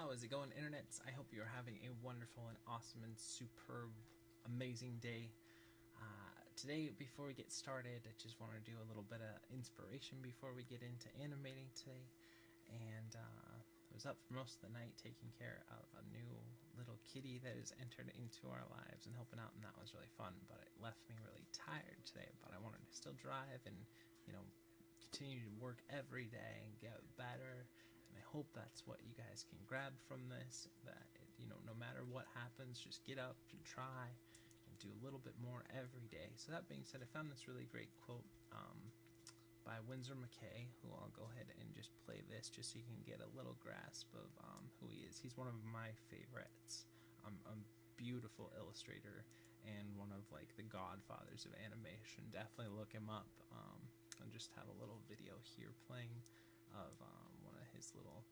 How is it going, internets? I hope you're having a wonderful and awesome and superb, amazing day. Today, before we get started, I just want to do a little bit of inspiration before we get into animating today. And I was up for most of the night taking care of a new little kitty that has entered into our lives and helping out, and that was really fun. But it left me really tired today. But I wanted to still drive and, continue to work every day and get better. And I hope that's what you guys can grab from this, that, no matter what happens, just get up and try and do a little bit more every day. So that being said, I found this really great quote by Winsor McCay, who I'll go ahead and just play this just so you can get a little grasp of who he is. He's one of my favorites. A beautiful illustrator and one of the godfathers of animation. Definitely look him up. I just have a little video here playing of one of his little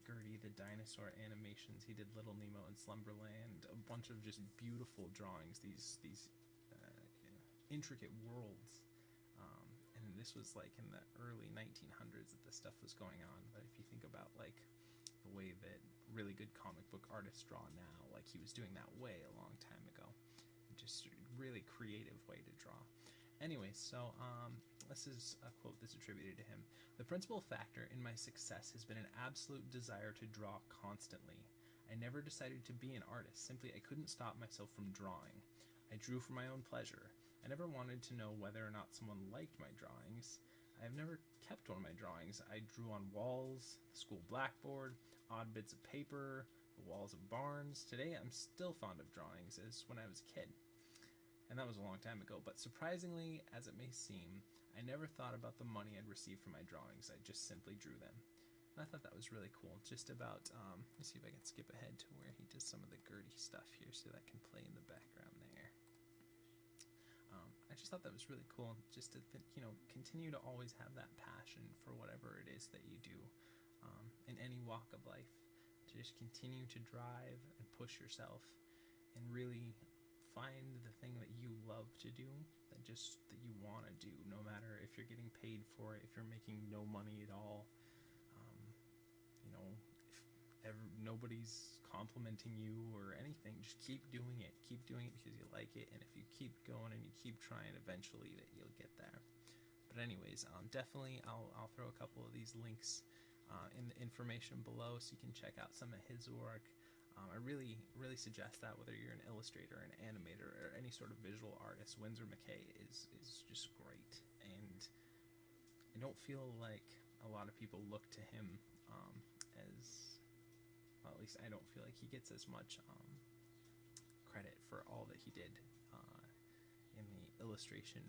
Gertie the dinosaur animations. He did Little Nemo and Slumberland, a bunch of just beautiful drawings, these intricate worlds. And this was in the early 1900s that this stuff was going on. But if you think about the way that really good comic book artists draw now, he was doing that way a long time ago. Just a really creative way to draw. Anyway, so this is a quote that's attributed to him. "The principal factor in my success has been an absolute desire to draw constantly. I never decided to be an artist. Simply, I couldn't stop myself from drawing. I drew for my own pleasure. I never wanted to know whether or not someone liked my drawings. I have never kept one of my drawings. I drew on walls, the school blackboard, odd bits of paper, the walls of barns. Today, I'm still fond of drawings as when I was a kid." And that was a long time ago, but surprisingly, as it may seem, I never thought about the money I'd receive for my drawings. I just simply drew them. And I thought that was really cool. Just about, let's see if I can skip ahead to where he does some of the Gertie stuff here so that can play in the background there. I just thought that was really cool, just to, continue to always have that passion for whatever it is that you do in any walk of life. To just continue to drive and push yourself and really find the thing that you love to do, that you want to do, no matter if you're getting paid for it, if you're making no money at all, if nobody's complimenting you or anything. Just keep doing it because you like it, and if you keep going and you keep trying, eventually that you'll get there. But anyways, definitely I'll throw a couple of these links in the information below so you can check out some of his work. I really suggest that, whether you're an illustrator, an animator, or any sort of visual artist. Winsor McCay is just great, and I don't feel like a lot of people look to him as, well, at least I don't feel like he gets as much credit for all that he did in the illustration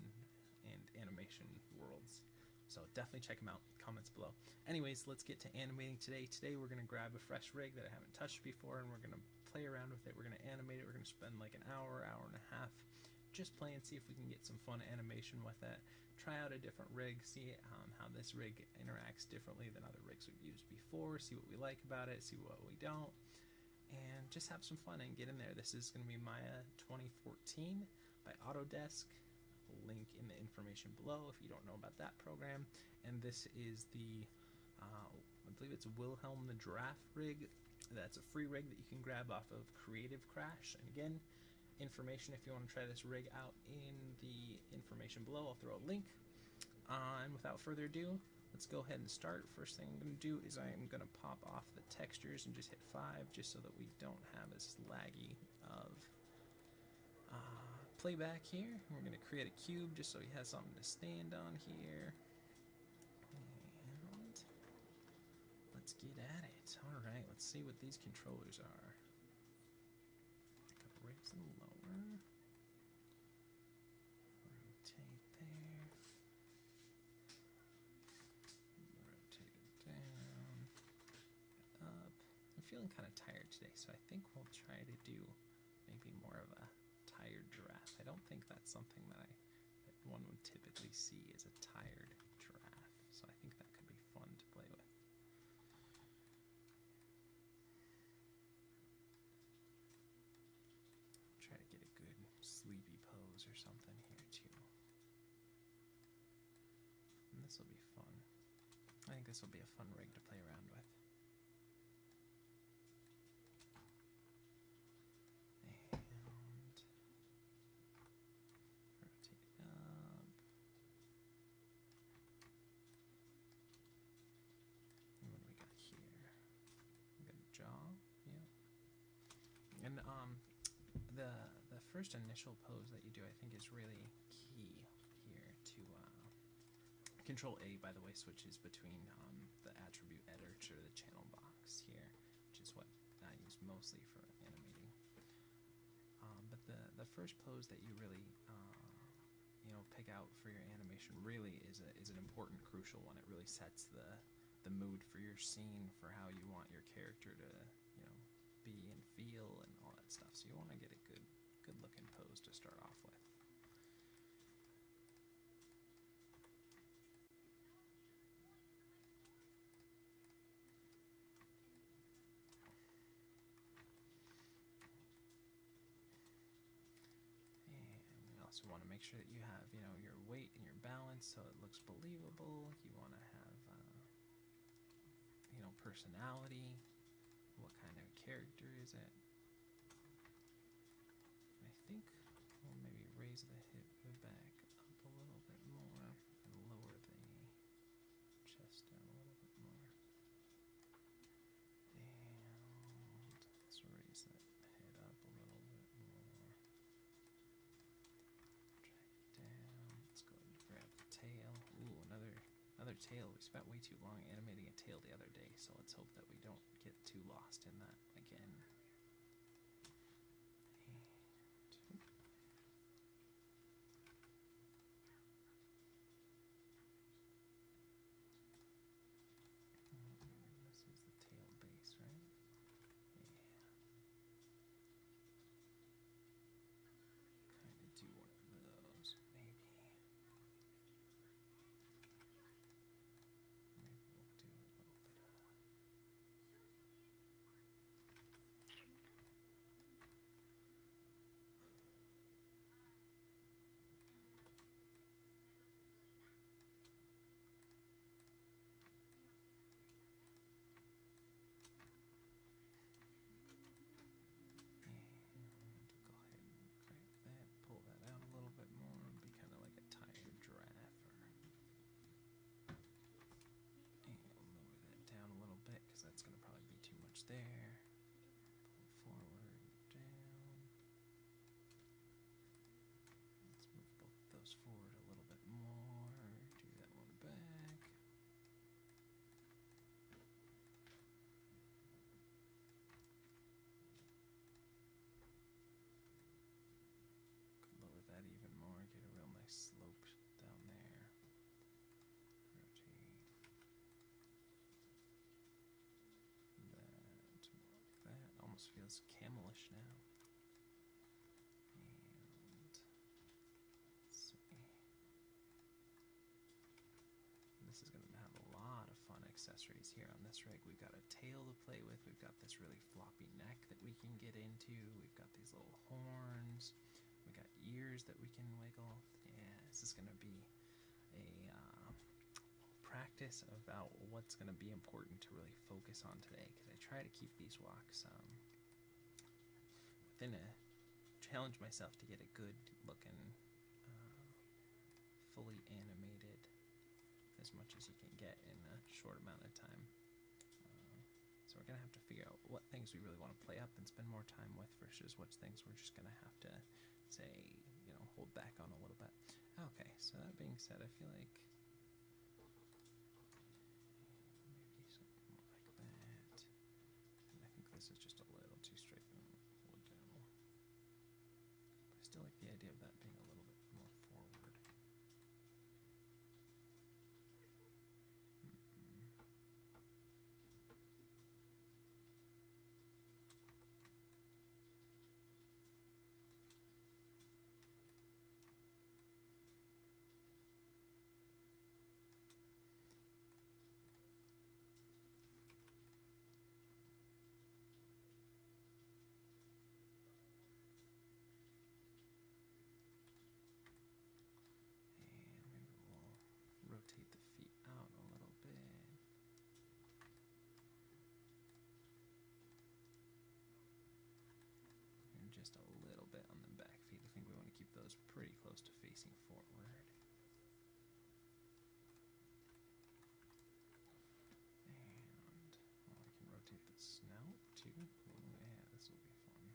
and animation worlds. So definitely check them out. Comments below. Anyways, let's get to animating today. Today we're going to grab a fresh rig that I haven't touched before, and we're going to play around with it. We're going to animate it. We're going to spend an hour and a half just playing, see if we can get some fun animation with it. Try out a different rig, see how this rig interacts differently than other rigs we've used before, see what we like about it, see what we don't, and just have some fun and get in there. This is going to be Maya 2014 by Autodesk. Link in the information below if you don't know about that program. And this is the I believe it's a Willhelm the Giraffe rig. That's a free rig that you can grab off of Creative Crash. And again, information if you want to try this rig out in the information below. I'll throw a link. And without further ado, let's go ahead and start. First thing I'm going to do is I'm going to pop off the textures and just hit 5 just so that we don't have as laggy of playback here. We're going to create a cube just so he has something to stand on here. And let's get at it. Alright, let's see what these controllers are. Gotta raise and lower. Rotate there. Rotate it down. Up. I'm feeling kind of tired today, so I think we'll try to do maybe more of a tired giraffe. I don't think that's something that one would typically see as a tired giraffe, so I think that could be fun to play with. Try to get a good sleepy pose or something here too. And this will be fun. I think this will be a fun rig to play around with. first initial pose that you do, I think, is really key here to Control A, by the way, switches between the attribute editor, the channel box here, which is what I use mostly for animating. But the first pose that you really pick out for your animation really is an important, crucial one. It really sets the mood for your scene, for how you want your character to be and feel and all that stuff. So you want to get a good looking pose to start off with. You want to make sure that you have, your weight and your balance so it looks believable. You want to have, personality. What kind of character is it? I think we'll maybe raise the back up a little bit more and lower the chest down a little bit more. And let's raise that head up a little bit more. Let's go ahead and grab the tail. Ooh, another tail. We spent way too long animating a tail the other day, so let's hope that we don't get too lost in that again. This is the tail base, right? Yeah. Kind of do one of those, maybe. Maybe we'll do a little bit of pull that out a little bit more and be kind of like a tired giraffe. And lower that down a little bit because that's going to probably be too much there. Pull forward, down. Let's move both of those forward a little bit more. Do that one back. Lower that even more, get a real nice slope down there. Rotate that more like that. Almost feels camelish now. And let's see. This is going to have a lot of fun accessories here on this rig. We've got a tail to play with. We've got this really floppy neck that we can get into. We've got these little horns. We got ears that we can wiggle. Yeah, this is going to be a practice about what's going to be important to really focus on today, because I try to keep these walks challenge myself to get a good looking, fully animated as much as you can get in a short amount of time. So we're going to have to figure out what things we really want to play up and spend more time with versus which things we're just going to have to say, hold back on a little bit. Okay, so that being said, I feel like maybe something more like that. And I think this is just a little too straight. Hold down. I still like the idea of that being a little bit more forward. Rotate the feet out a little bit. And just a little bit on the back feet. I think we want to keep those pretty close to facing forward. And I can rotate the snout too. Oh yeah, this will be fun.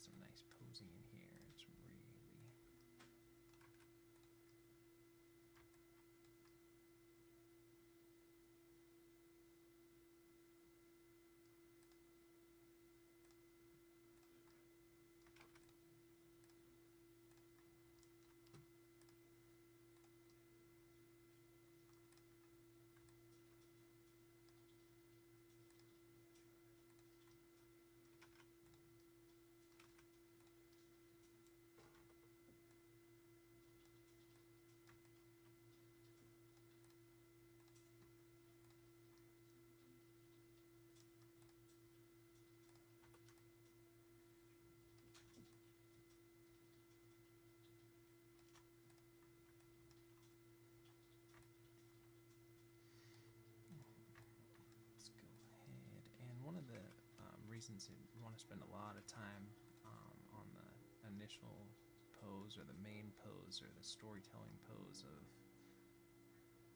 some nice posing in here. It's really... reasons you want to spend a lot of time on the initial pose or the main pose or the storytelling pose of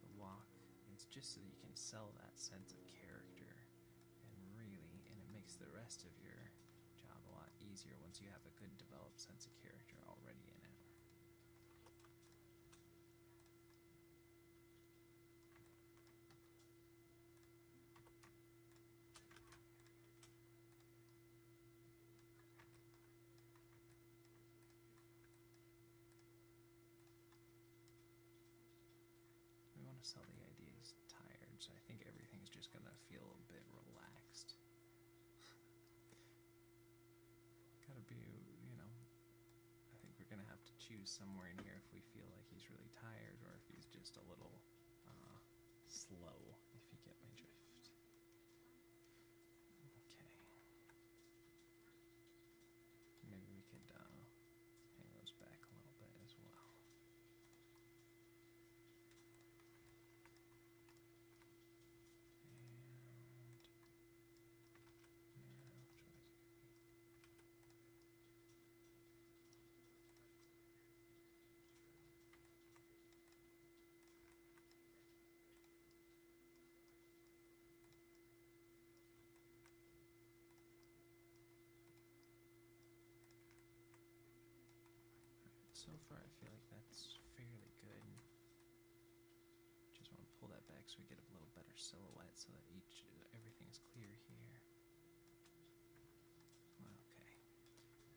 the walk. It's just so that you can sell that sense of character, and it makes the rest of your job a lot easier once you have a good developed sense of character already in it. Sell the idea he's tired, so I think everything's just gonna feel a bit relaxed. Gotta be, I think we're gonna have to choose somewhere in here if we feel like he's really tired or if he's just a little slow, if you get my drift. Okay. Maybe we could hang those back a little bit as well. So far, I feel like that's fairly good. Just want to pull that back so we get a little better silhouette so that everything's clear here. Okay.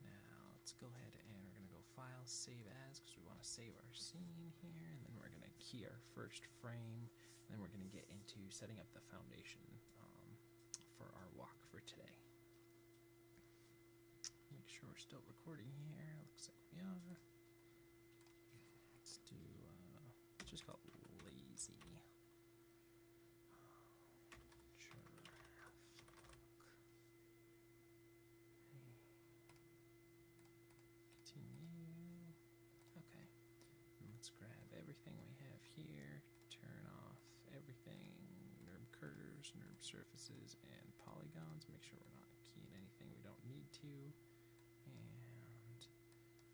Now, let's go ahead and we're going to go File, Save As, because we want to save our scene here, and then we're going to key our first frame, and then we're going to get into setting up the foundation for our walk for today. Make sure we're still recording here. Looks like we are. Let's do, let's just call it lazy. Giraffe walk. Continue. Okay. And let's grab everything we have here, turn off everything, NURB curves, NURB surfaces, and polygons. Make sure we're not keying anything we don't need to. And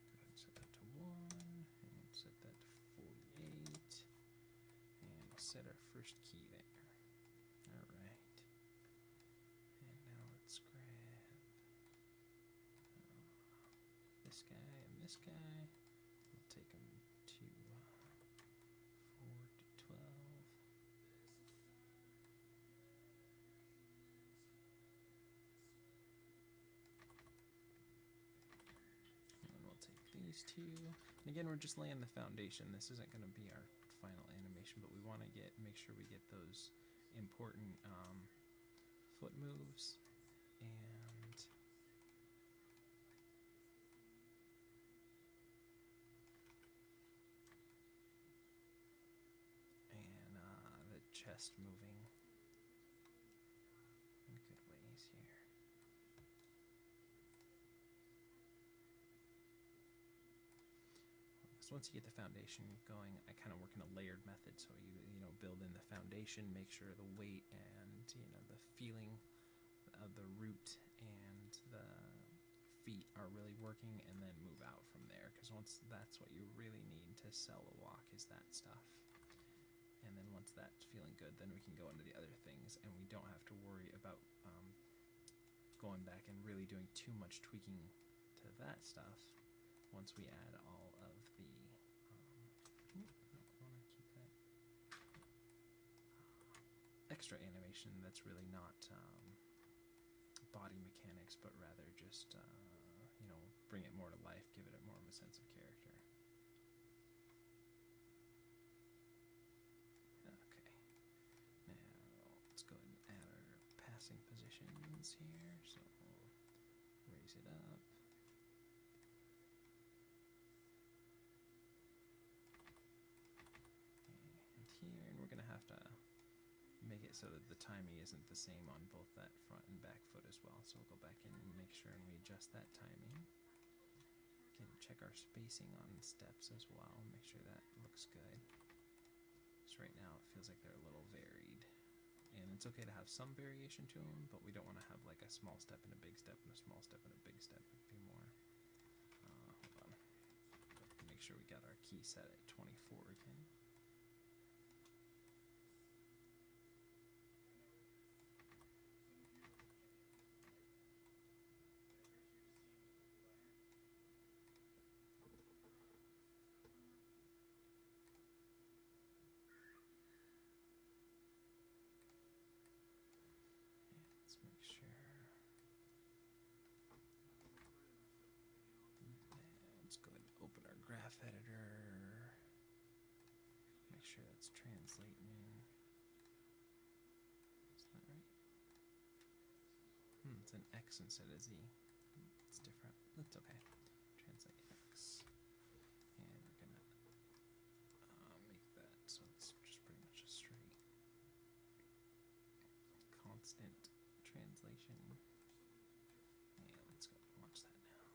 go ahead and set that to 1, and set that to 48, and we'll set our first key there. Alright. And now let's grab this guy and this guy. We'll take them to 4 to 12. These two, and again we're just laying the foundation. This isn't going to be our final animation, but we want to make sure we get those important foot moves and the chest moving in good ways here. Once you get the foundation going, I kind of work in a layered method. So you build in the foundation, make sure the weight and the feeling of the root and the feet are really working, and then move out from there. Because once that's what you really need to sell a walk is that stuff. And then once that's feeling good, then we can go into the other things, and we don't have to worry about going back and really doing too much tweaking to that stuff once we add all of the. No, I want to keep that extra animation that's really not body mechanics, but rather just bring it more to life, give it more of a sense of character. Okay, now let's go ahead and add our passing positions here. So we'll raise it up. And here, and we're going to have to make it so that the timing isn't the same on both that front and back foot as well. So we'll go back in and make sure and we adjust that timing. Again, check our spacing on steps as well. Make sure that looks good. So right now it feels like they're a little varied. And it's okay to have some variation to them, but we don't want to have like a small step and a big step and a small step and a big step. It'd be more. Hold on. Make sure we got our key set at 24 again. Make sure. Let's go ahead and open our graph editor. Make sure that's translating. Is that right? It's an X instead of Z. It's different. That's okay. Translate X. And we're gonna make that so it's just pretty much a straight constant translation. Yeah, let's go watch that now.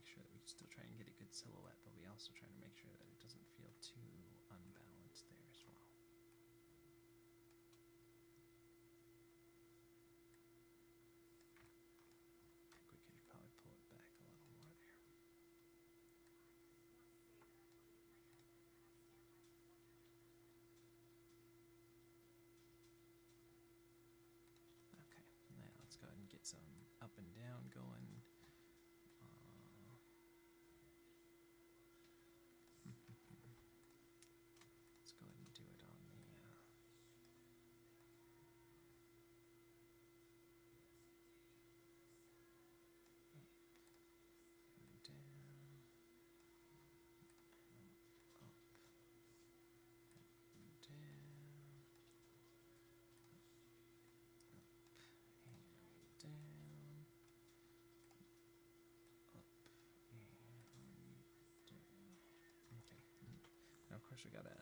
Sure that we still try and get a good silhouette, but we also try to make sure that it doesn't feel too unbalanced there as well. I think we could probably pull it back a little more there. Okay, now let's go ahead and get some up and down going. Of course, we gotta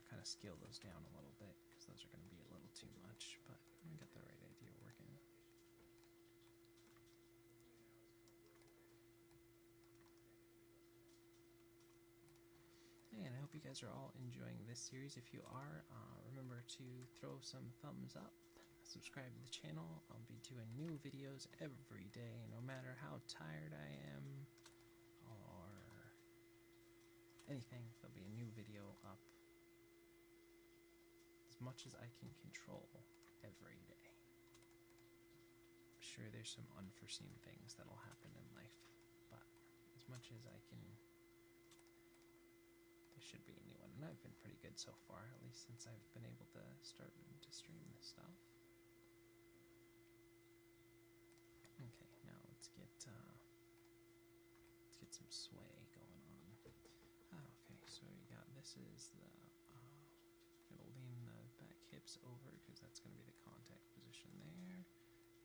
kind of scale those down a little bit because those are going to be a little too much, but we got the right idea working. And I hope you guys are all enjoying this series. If you are, remember to throw some thumbs up, subscribe to the channel. I'll be doing new videos every day, no matter how tired I am or anything. There'll be a new video up as much as I can control every day. I'm sure there's some unforeseen things that'll happen in life, but as much as I can, there should be a new one. And I've been pretty good so far, at least since I've been able to start to stream this stuff. Okay, now let's get some sway going on. Okay, so we got, this is the, gonna hips over because that's going to be the contact position there.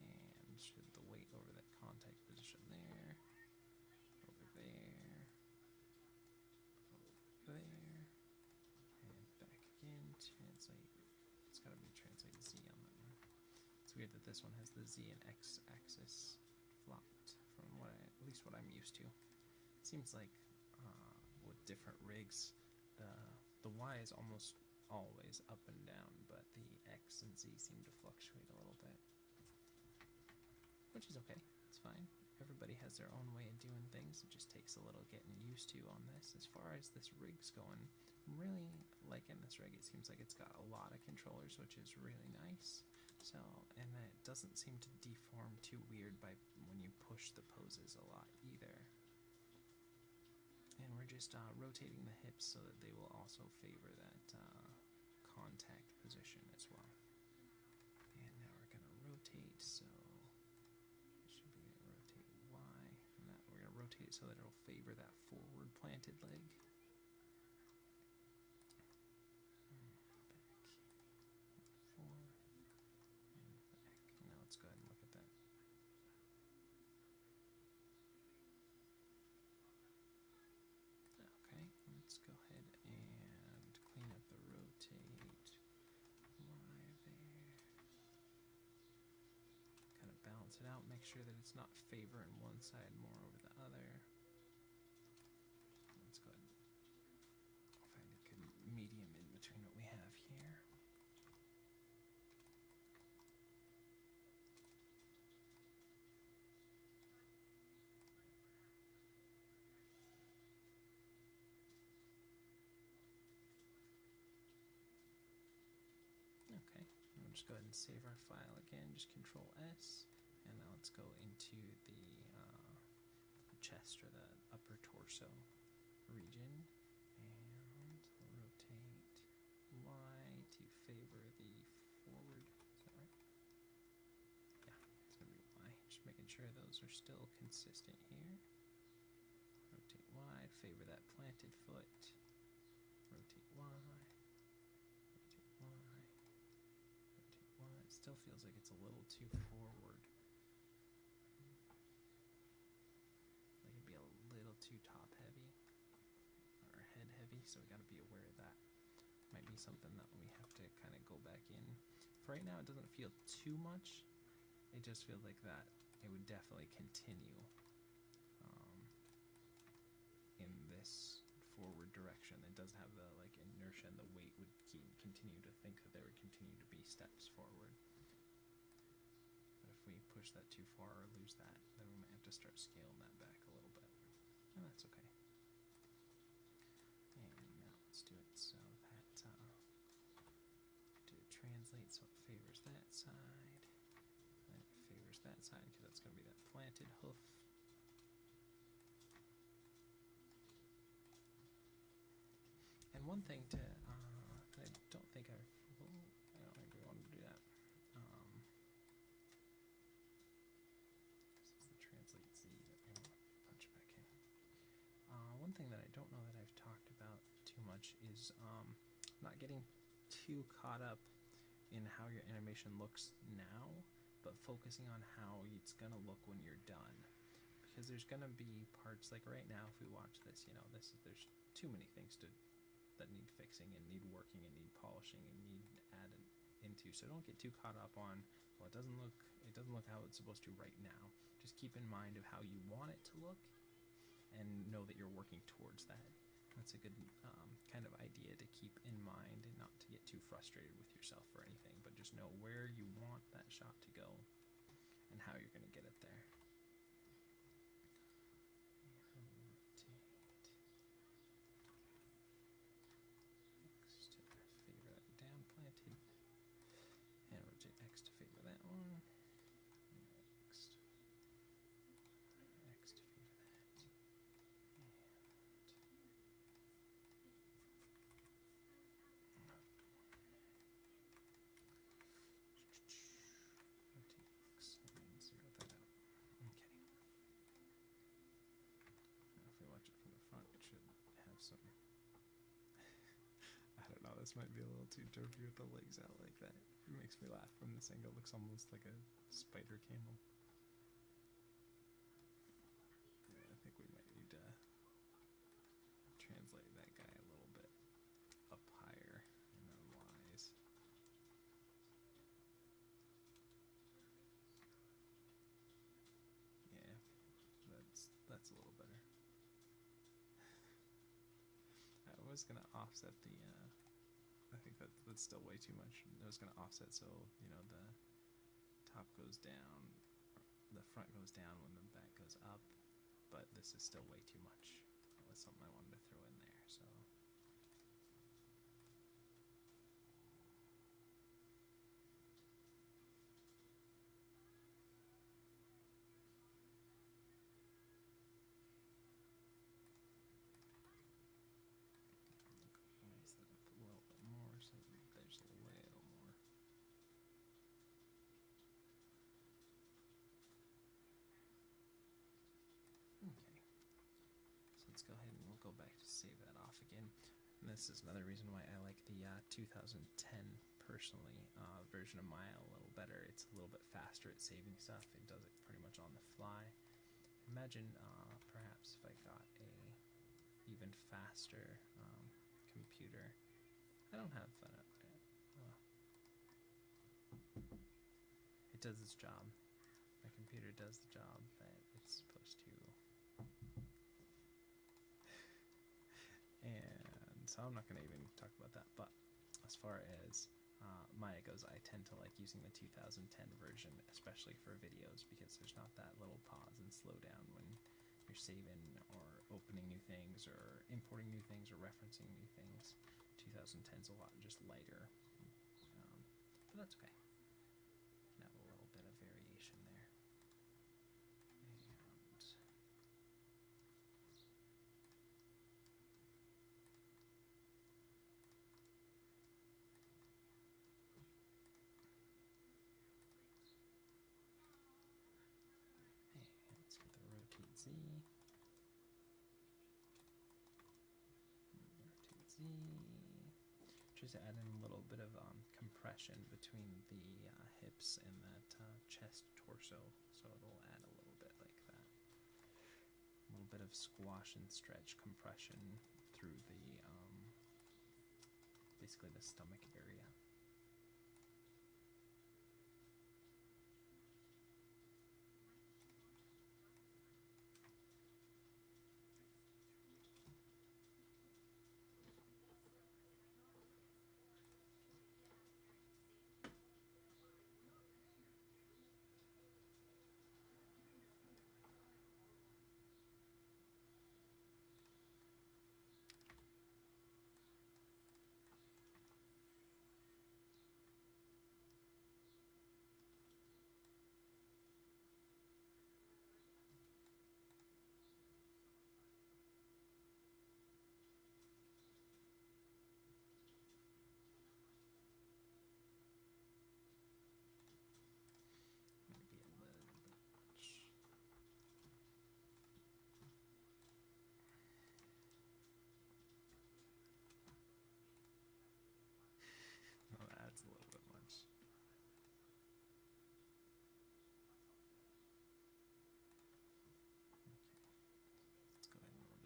And should the weight over that contact position there. Over there. Over there. And back again. Translate. It's got to be translate Z on that one. It's weird that this one has the Z and X axis flopped from at least what I'm used to. It seems like with different rigs, the Y is almost always up and down, but the X and Z seem to fluctuate a little bit. Which is okay, it's fine. Everybody has their own way of doing things. It just takes a little getting used to on this. As far as this rig's going, I'm really liking this rig. It seems like it's got a lot of controllers, which is really nice. So, and it doesn't seem to deform too weird by when you push the poses a lot either. And we're just rotating the hips so that they will also favor that contact position as well. And now we're going to rotate, so it should be rotate Y. And that we're going to rotate it so that it'll favor that forward planted leg. Let's go ahead and look at that. Okay, let's go ahead and clean up the rotate Y there. Kind of balance it out, make sure that it's not favoring one side more over the other. Let's go ahead and find a good medium in between what we have here. Okay, we'll just go ahead and save our file again, just Control S, and now let's go into the chest or the upper torso region, and we'll rotate Y to favor the forward, is that right? Yeah, it's going to be Y, just making sure those are still consistent here. Rotate Y, favor that planted foot, rotate Y. It still feels like it's a little too forward. Like it'd be a little too top heavy or head heavy, so we got to be aware of that. Might be something that we have to kind of go back in. For right now, it doesn't feel too much. It just feels like that it would definitely continue in this forward direction. It does have the like inertia, and the weight would continue to think that there would continue to be steps forward. But if we push that too far or lose that, then we might have to start scaling that back a little bit, and that's okay. And now let's do it so that do it translate so it favors that side, and it favors that side because that's going to be that planted hoof. And one thing to, I don't think I don't think we want to do that. This is the translate Z that we want to punch back in. One thing that I don't know that I've talked about too much is not getting too caught up in how your animation looks now, but focusing on how it's going to look when you're done. Because there's going to be parts, like right now, if we watch this, you know, there's too many things that need fixing and need working and need polishing and need added into. So don't get too caught up on, well, it doesn't look how it's supposed to right now. Just keep in mind of how you want it to look and know that you're working towards that. That's a good kind of idea to keep in mind, and not to get too frustrated with yourself or anything, but just know where you want that shot to go and how you're going to get it there. X to favor that one. Next. X to favor that. And rotate X and then zero that out. this might be a little too derpy with the legs out like that. It makes me laugh from this angle. It looks almost like a spider camel. Yeah, I think we might need to translate that guy a little bit up higher in our Y's. Yeah, that's a little better. I was gonna offset the I think that's still way too much. I was gonna offset so, you know, the top goes down, the front goes down when the back goes up, but this is still way too much. That was something I wanted to throw in there, so. Raise that up a little bit more so there's a little more. Okay, so let's go ahead and we'll go back to save that off again. And this is another reason why I like the 2010 personally version of Maya a little better. It's a little bit faster at saving stuff. It does it pretty much on the fly. Imagine perhaps if I got a even faster computer. I don't have it does its job. My computer does the job that it's supposed to. And so I'm not going to even talk about that, but as far as Maya goes, I tend to like using the 2010 version, especially for videos, because there's not that little pause and slow down when you're saving or opening new things or importing new things or referencing new things. 2010's a lot just lighter, but that's okay. Can have a little bit of variation there. Let's get the rotate Z. Rotate Z. Just add in a little bit of compression between the hips and that chest torso, so it'll add a little bit like that. A little bit of squash and stretch compression through the basically the stomach area.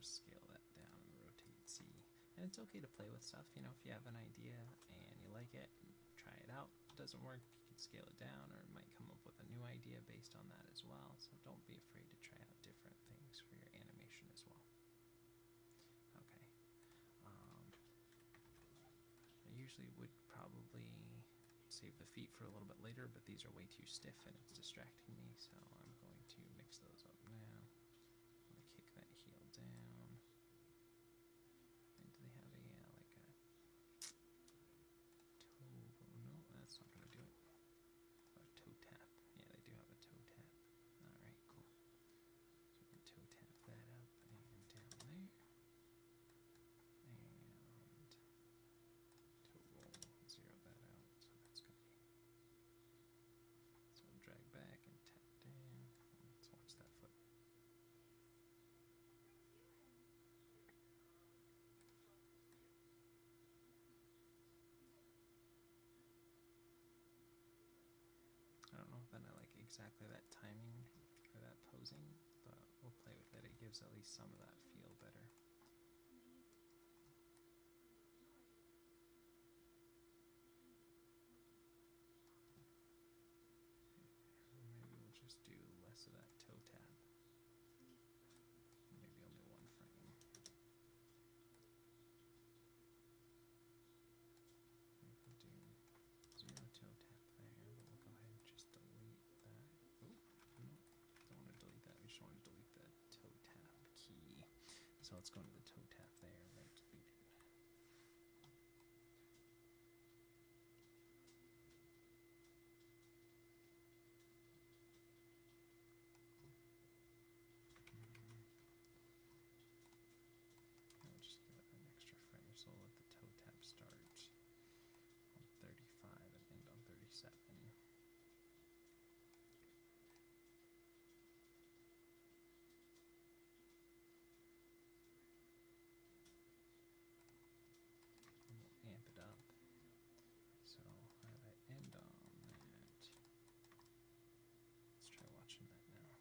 Scale that down and rotate Z. And it's okay to play with stuff, you know, if you have an idea and you like it, try it out. If it doesn't work, you can scale it down, or it might come up with a new idea based on that as well. So don't be afraid to try out different things for your animation as well. Okay. I usually would probably save the feet for a little bit later, but these are way too stiff and it's distracting me, so I'm going to mix those up now. I'm going to kick that heel down. And do they have a, like a toe? No, that's not going to do it. Or a toe tap. Yeah, they do have a toe tap. Alright, cool. So we can toe tap that up and down there. And toe roll, zero that out. So that's going to be. So drag back and tap down. Let's watch that foot than I like exactly that timing or that posing, but we'll play with it. It gives at least some of that feel better. Maybe we'll just do less of that toe tap. Maybe only one frame. Maybe we'll do 0 toe tap there, but we'll go ahead and just delete that. Oh, no, don't want to delete that. We just want to delete the toe tap key. So let's go into the toe tap there, then delete it. I'll just give it an extra frame, so we'll let the toe tap start on 35 and end on 37. And we'll amp it up. So I'll have it end on that. Let's try watching that now.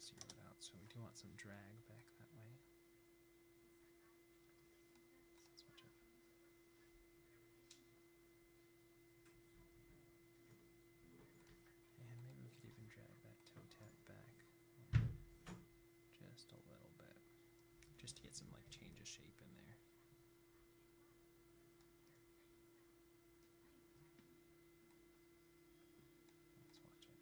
Zero it out, so we do want some drag back that way. Let's watch it. And maybe we could even drag that toe tap back just a little bit, just to get some like change of shape in there. Let's watch it.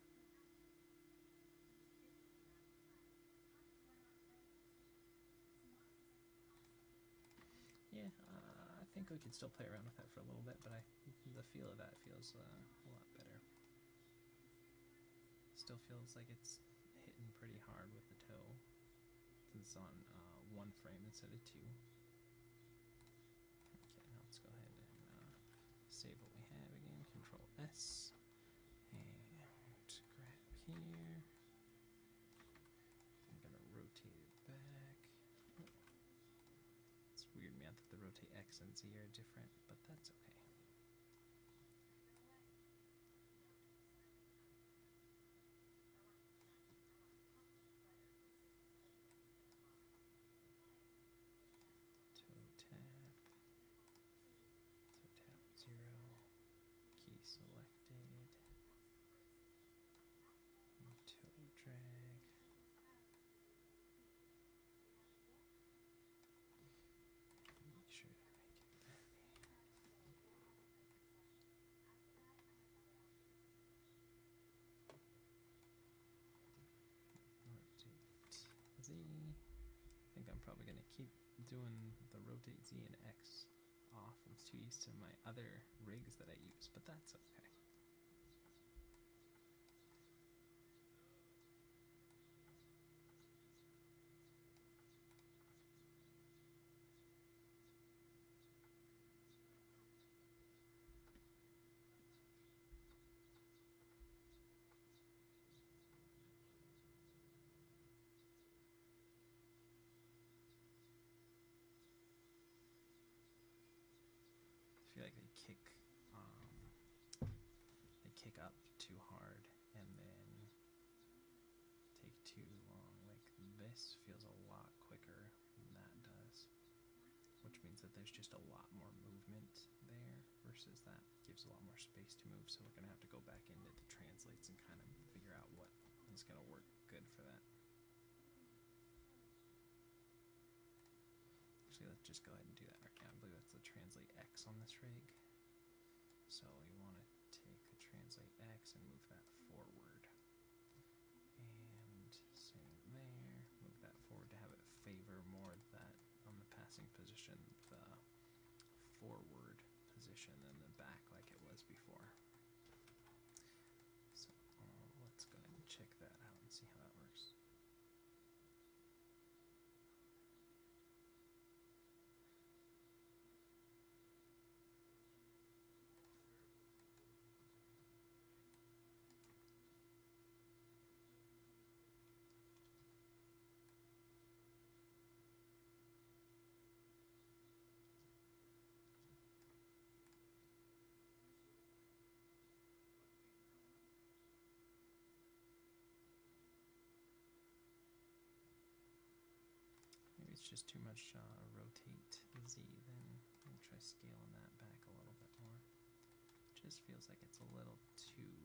Yeah, I think we could still play around with that for a little bit, but the feel of that feels a lot better. Still feels like it's hitting pretty hard with the toe, since it's on 1 frame instead of 2. Okay, now let's go ahead and save what we have again. Control S, and grab here. I'm gonna rotate it back. It's weird, man, that the rotate X and Z are different, but that's okay. Toe tap, 0, key selected, and toe drag. Make sure that I get that. Rotate Z. I think I'm probably going to keep doing the rotate Z and X off. I'm too used to my other rigs that I use, but that's okay. I feel like they kick up too hard and then take too long. Like this feels a lot quicker than that does, which means that there's just a lot more movement there versus that gives a lot more space to move. So we're gonna have to go back into the translates and kind of figure out what is gonna work good for that. Actually, let's just go ahead and do that right now. I believe that's the translate X on this rig. So you want to take the translate X and move that forward. And same there. Move that forward to have it favor more that on the passing position, the forward position than the back like it was before. So let's go ahead and check that out and see how that works. it's just too much rotate Z, then we'll try scaling that back a little bit more. Just feels like it's a little too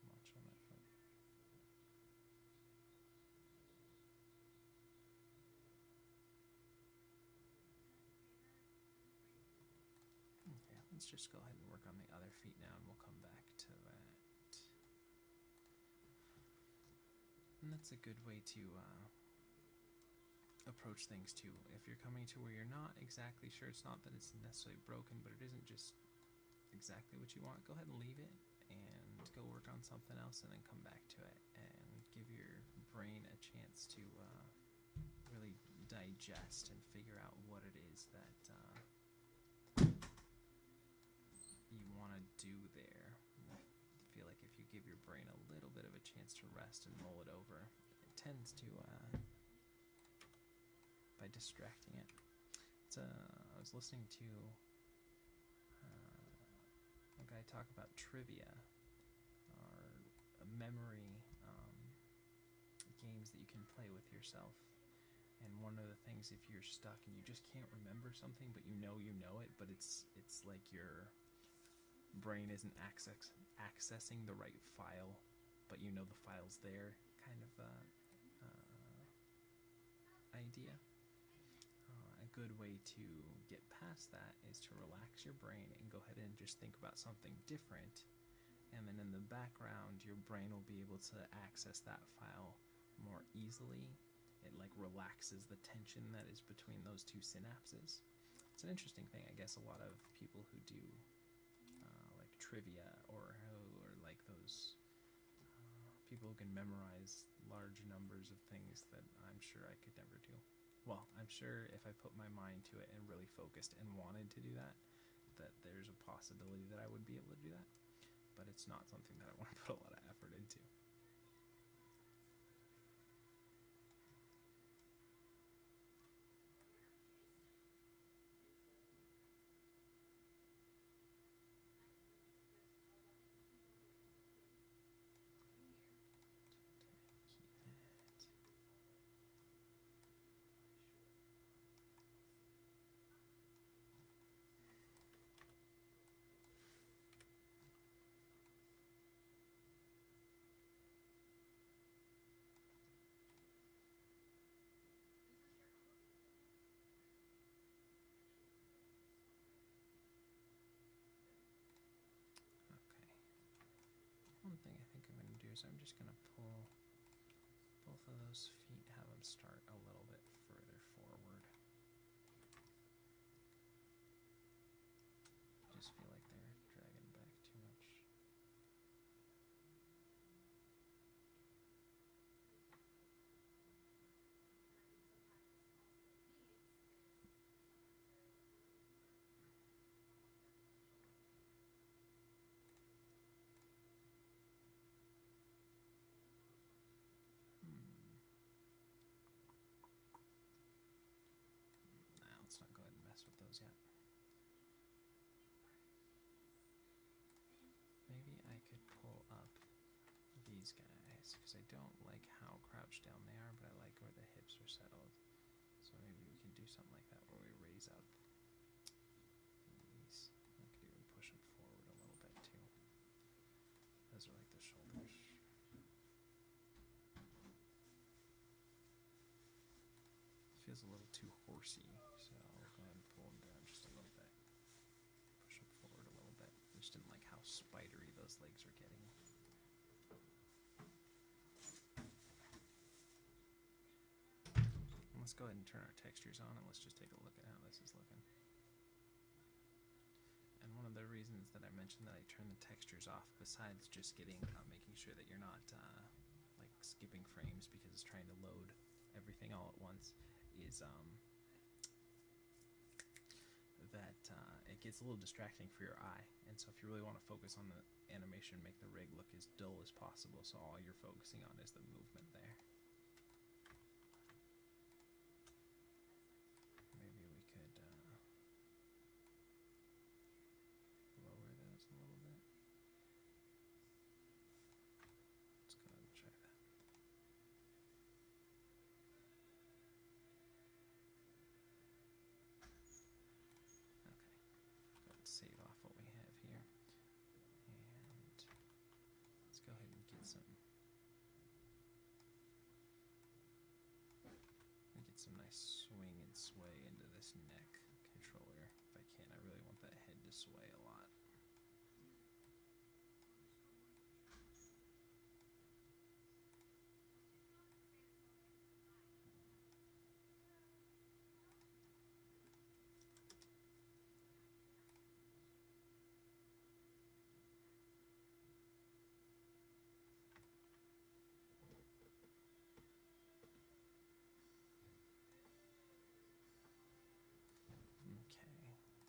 much on that foot. Okay, let's just go ahead and work on the other feet now, and we'll come back to that. And that's a good way to approach things too. If you're coming to where you're not exactly sure, it's not that it's necessarily broken, but it isn't just exactly what you want, go ahead and leave it and go work on something else, and then come back to it and give your brain a chance to really digest and figure out what it is that you want to do there. I feel like if you give your brain a little bit of a chance to rest and mull it over, it tends to by distracting it. I was listening to a guy talk about trivia or memory games that you can play with yourself. And one of the things, if you're stuck and you just can't remember something, but you know it, but it's like your brain isn't accessing the right file, but you know the file's there, kind of idea. A good way to get past that is to relax your brain and go ahead and just think about something different, and then in the background your brain will be able to access that file more easily. It like relaxes the tension that is between those two synapses. It's an interesting thing. I guess a lot of people who do like trivia or like those people who can memorize large numbers of things that I'm sure I could never do. Well, I'm sure if I put my mind to it and really focused and wanted to do that, that there's a possibility that I would be able to do that. But it's not something that I want to put a lot of effort into. One thing I think I'm going to do is I'm just going to pull both of those feet, have them start a little bit further forward. I just feel like they're dragging back too much. Let's not go ahead and mess with those yet. Maybe I could pull up these guys, because I don't like how crouched down they are, but I like where the hips are settled. So maybe we can do something like that where we raise up these. I could even push them forward a little bit too. Those are like the shoulders. Feels a little too horsey, so I'll go ahead and pull them down just a little bit. Push them forward a little bit. I just didn't like how spidery those legs are getting. And let's go ahead and turn our textures on, and let's just take a look at how this is looking. And one of the reasons that I mentioned that I turn the textures off, besides just making sure that you're not like skipping frames because it's trying to load everything all at once, is that it gets a little distracting for your eye. And so if you really want to focus on the animation, make the rig look as dull as possible, so all you're focusing on is the movement there. Maybe we could lower those a little bit. Let's go ahead and try that. I swing and sway into this neck controller if I can. I really want that head to sway a lot.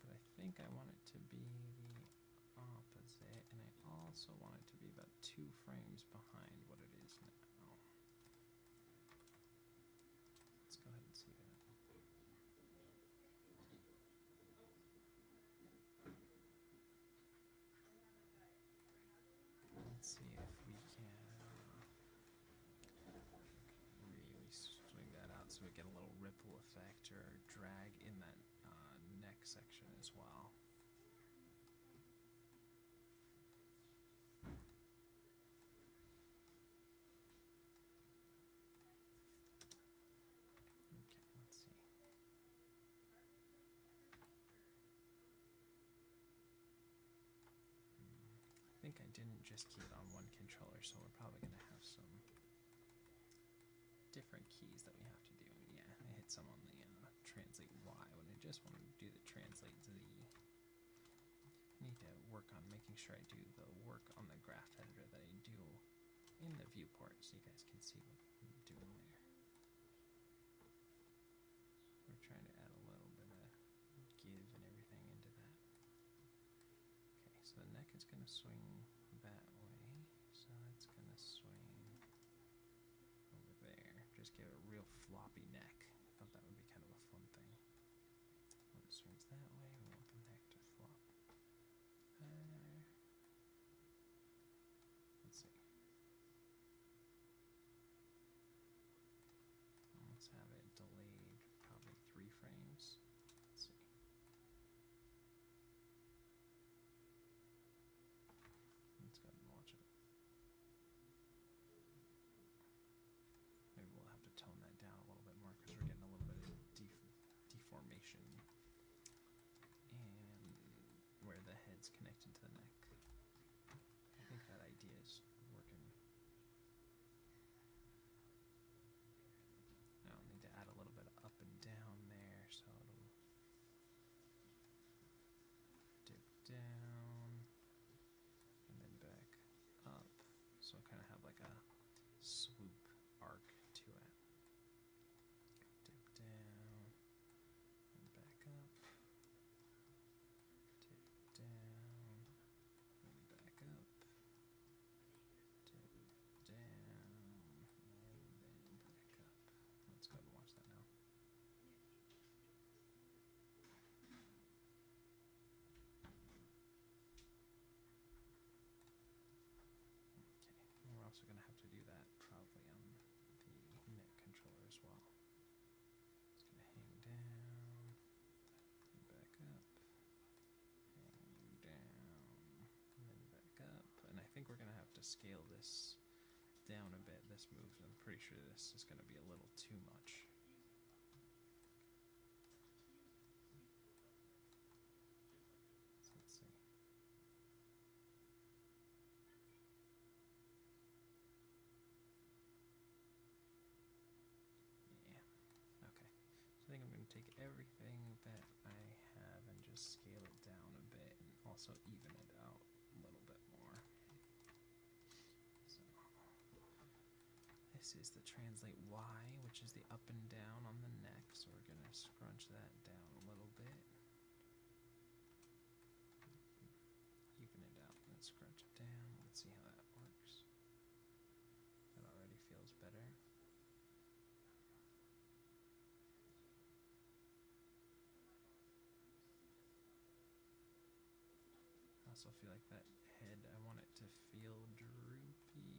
I think I want it to be the opposite, and I also want it to be about 2 frames behind what it is now. Let's go ahead and see that. Let's see if we can really swing that out so we get a little ripple effect or drag in that neck section as well. Okay, let's see. I think I didn't just key it on one controller, so we're probably going to have some different keys that we have to do. Yeah, I hit some on the translate Y when I just wanted to do the translate Z. I need to work on making sure I do the work on the graph editor that I do in the viewport so you guys can see what I'm doing there. We're trying to add a little bit of give and everything into that. Okay, so the neck is going to swing that way, so it's going to swing over there. Just give it a real floppy neck. I thought that would be kind of a fun thing. When it swings that way, we want the neck to flop there. Let's see. Let's have it delayed probably 3 frames. Let's see. Let's go ahead and watch it. Maybe we'll have to tone that down a little bit more because we're getting a little bit of deformation and where the head's connected to the neck. I think that idea is working. Now I'll need to add a little bit of up and down there so it'll dip down and then back up. So I'll kind of have like a swoop arc to it. Dip down and back up. Dip down and back up. Dip down and then back up. Let's go ahead and watch that now. Okay, we're also going to have to do that probably on the neck controller as well. It's going to hang down, and back up, hang down, and then back up. And I think we're going to have to scale this down a bit, this move. I'm pretty sure this is going to be a little too much. So let's see. Yeah, okay. So I think I'm going to take everything that I have and just scale it down a bit and also even it out a little bit more. So this is the translate Y, which is the up and down on the neck, so we're going to scrunch that down a little bit. Even it out and then scrunch it down. Let's see how that works. That already feels better. I also feel like that head, I want it to feel droopy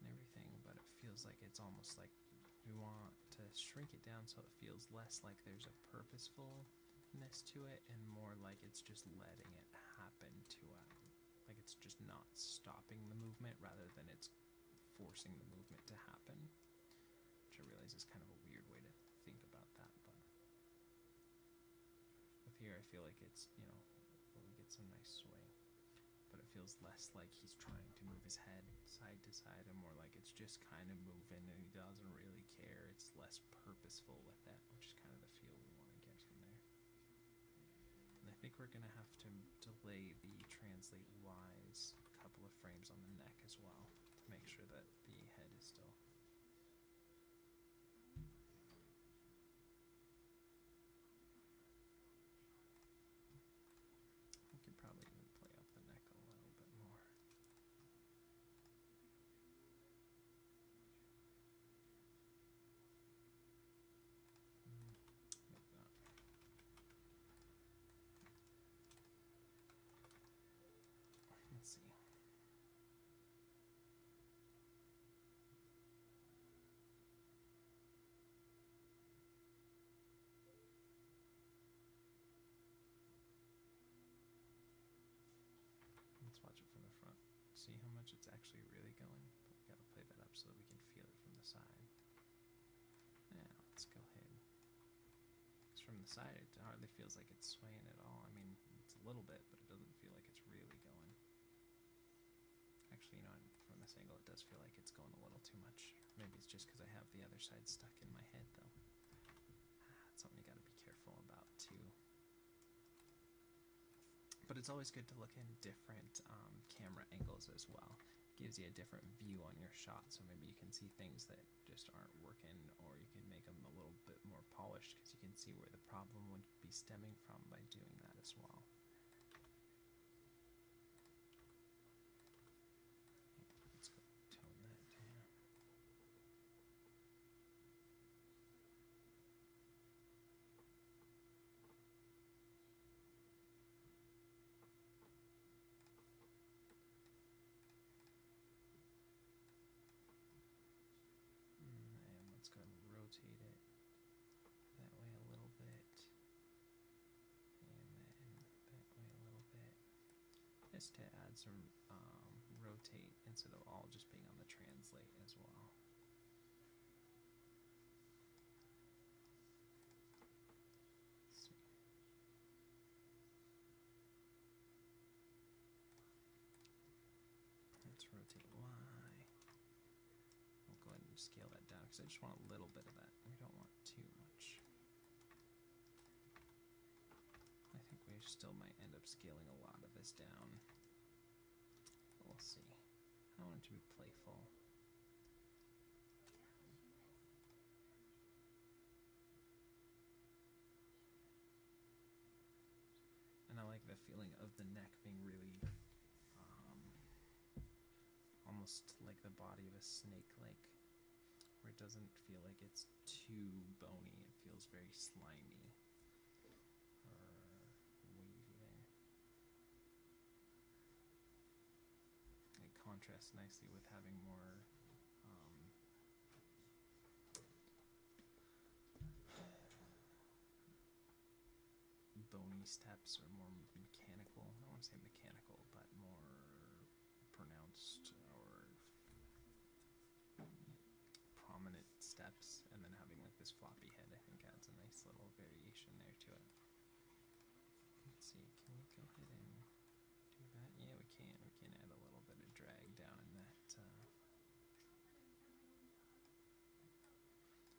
and everything, but it feels like it's almost like we want to shrink it down so it feels less like there's a purposefulness to it and more like it's just letting it happen to it. Like it's just not stopping the movement rather than it's forcing the movement to happen, which I realize is kind of a weird way to here I feel like it's, you know, we get some nice sway. But it feels less like he's trying to move his head side to side and more like it's just kind of moving and he doesn't really care. It's less purposeful with that, which is kind of the feel we want to get from there. And I think we're going to have to delay the translate wise a couple of frames on the neck as well to make sure that the head is still. We could probably even play up the neck a little bit more. Maybe not. Let's see. Let's watch it from the front. See how much it's actually really going. But we gotta play that up so that we can feel it from the side. Now let's go ahead. Because from the side it hardly feels like it's swaying at all. I mean, it's a little bit, but it doesn't feel like it's really going. Actually, you know, from this angle it does feel like it's going a little too much. Maybe it's just because I have the other side stuck in my head though. That's something you gotta be careful about too. But it's always good to look in different camera angles as well. Gives you a different view on your shot, so maybe you can see things that just aren't working, or you can make them a little bit more polished because you can see where the problem would be stemming from by doing that as well. Let's go tone that down. And let's go ahead and rotate it that way a little bit, and then that way a little bit, just to add some rotate instead of all just being on the translate as well. Let's see. Let's rotate Y. We'll go ahead and scale that down because I just want a little bit of that. We don't want too much. I think we still might end up scaling a lot of this down. But we'll see. I want it to be playful. And I like the feeling of the neck being really almost like the body of a snake, like where it doesn't feel like it's too bony. It feels very slimy or wavy there. It contrasts nicely with having more bony steps, or more mechanical. I don't want to say mechanical, but more pronounced or prominent steps, and then having like this floppy head I think adds a nice little variation there to it. Let's see, can we go ahead and do that? Yeah, we can. We can add a little bit of drag down in that.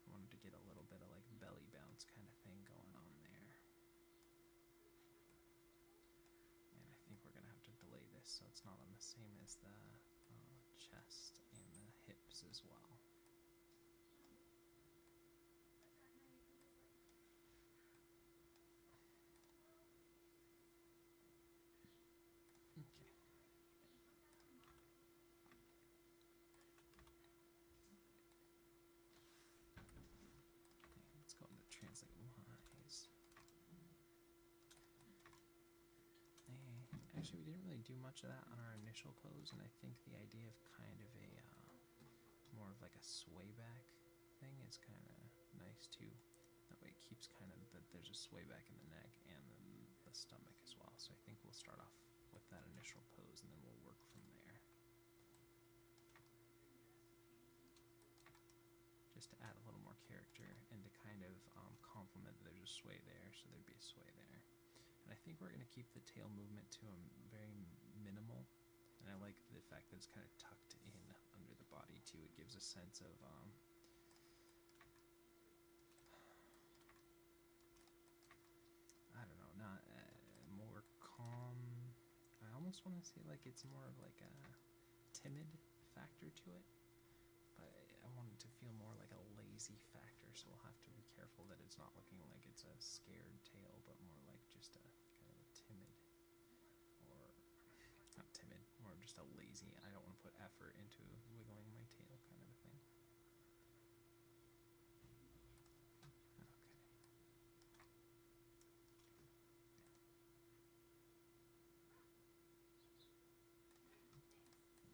I wanted to get a little bit of like belly bounce kind of thing going on there. And I think we're going to have to delay this so it's not on the same as the chest and the hips as well. Okay. Let's go into translate wise. Actually, we didn't really do much of that on our initial pose, and I think the idea of kind of a more of like a sway back thing is kind of nice too. That way it keeps kind of that there's a sway back in the neck and then the stomach as well. So I think we'll start off with that initial pose and then we'll work from there. Just to add a little more character and to kind of complement that there's a sway there, so there'd be a sway there. And I think we're going to keep the tail movement to a very minimal. And I like the fact that it's kind of tucked in under the body too. It gives a sense of I don't know, not more calm. I almost want to say like it's more of like a timid factor to it, but I want it to feel more like a lazy factor, so we'll have to be careful that it's not looking like it's a scared tail, but more like just a kind of a timid, or not timid, more just a lazy, I don't want to put effort into wiggling my tail kind of a thing.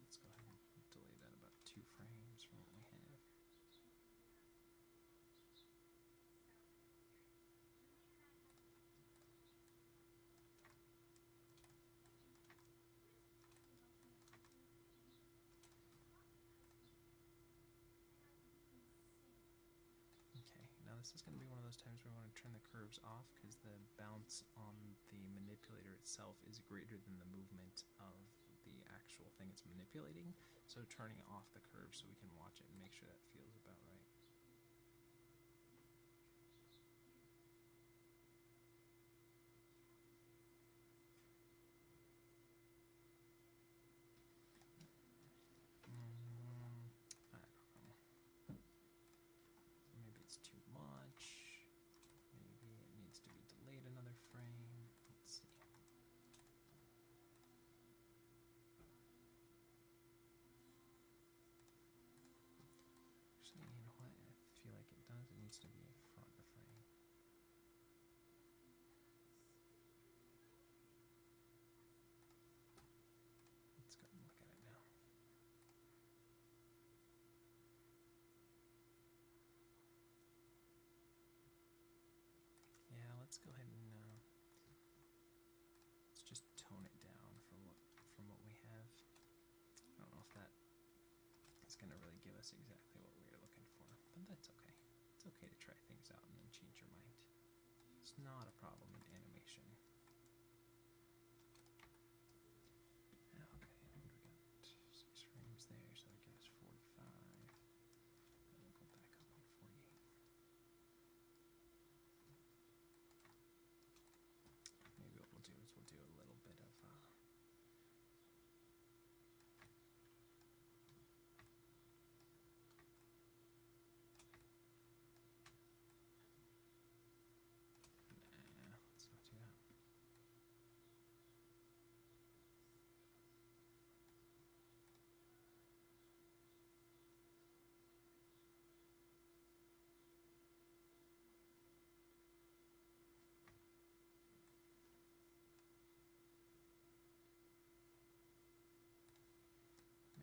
Let's go ahead and delay that about 2 frames from what we have. Okay, now this is going to be one of those times where we want to turn the curves off because the bounce on the manipulator itself is greater than the movement of the actual thing it's manipulating. So turning off the curves so we can watch it and make sure that feels about right. I don't know. Maybe it's too much. Maybe it needs to be delayed another frame. Let's see. Actually, you know what? I feel like it does. It needs to be in front of the frame. Let's go and look at it now. Yeah, let's go ahead and let's just tone it down from what we have. I don't know if that is going to really give us exactly what we were looking for, but that's okay. It's okay to try things out and then change your mind. It's not a problem in animation. Okay, and we got 6 frames there, so that gives us 45. And we'll go back up on 48. Maybe what we'll do is we'll do a little bit of let's not do that.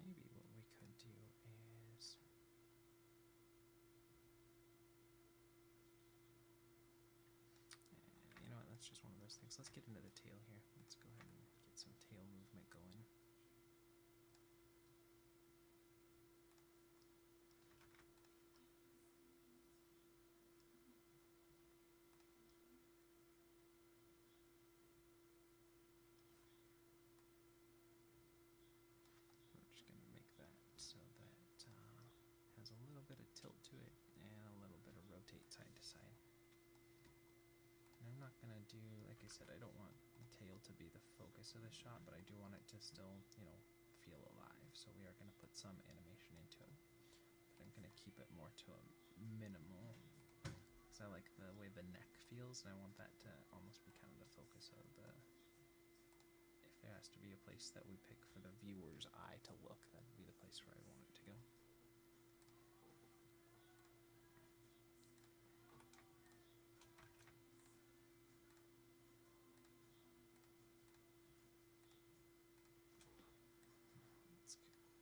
Maybe what we could do is you know what, that's just one of those things. Let's get into the tail here. Let's go ahead and get some tail movement going. We're just going to make that so that has a little bit of tilt to it and a little bit of rotate side to side. And I'm not going to do, like I said, I don't want the tail to be the focus of the shot, but I do want it to still, you know, feel alive. So we are going to put some animation into it. But I'm going to keep it more to a minimal, because I like the way the neck feels, and I want that to almost be kind of the focus of the, if there has to be a place that we pick for the viewer's eye to look, that would be the place where I want it to go. Let's go there.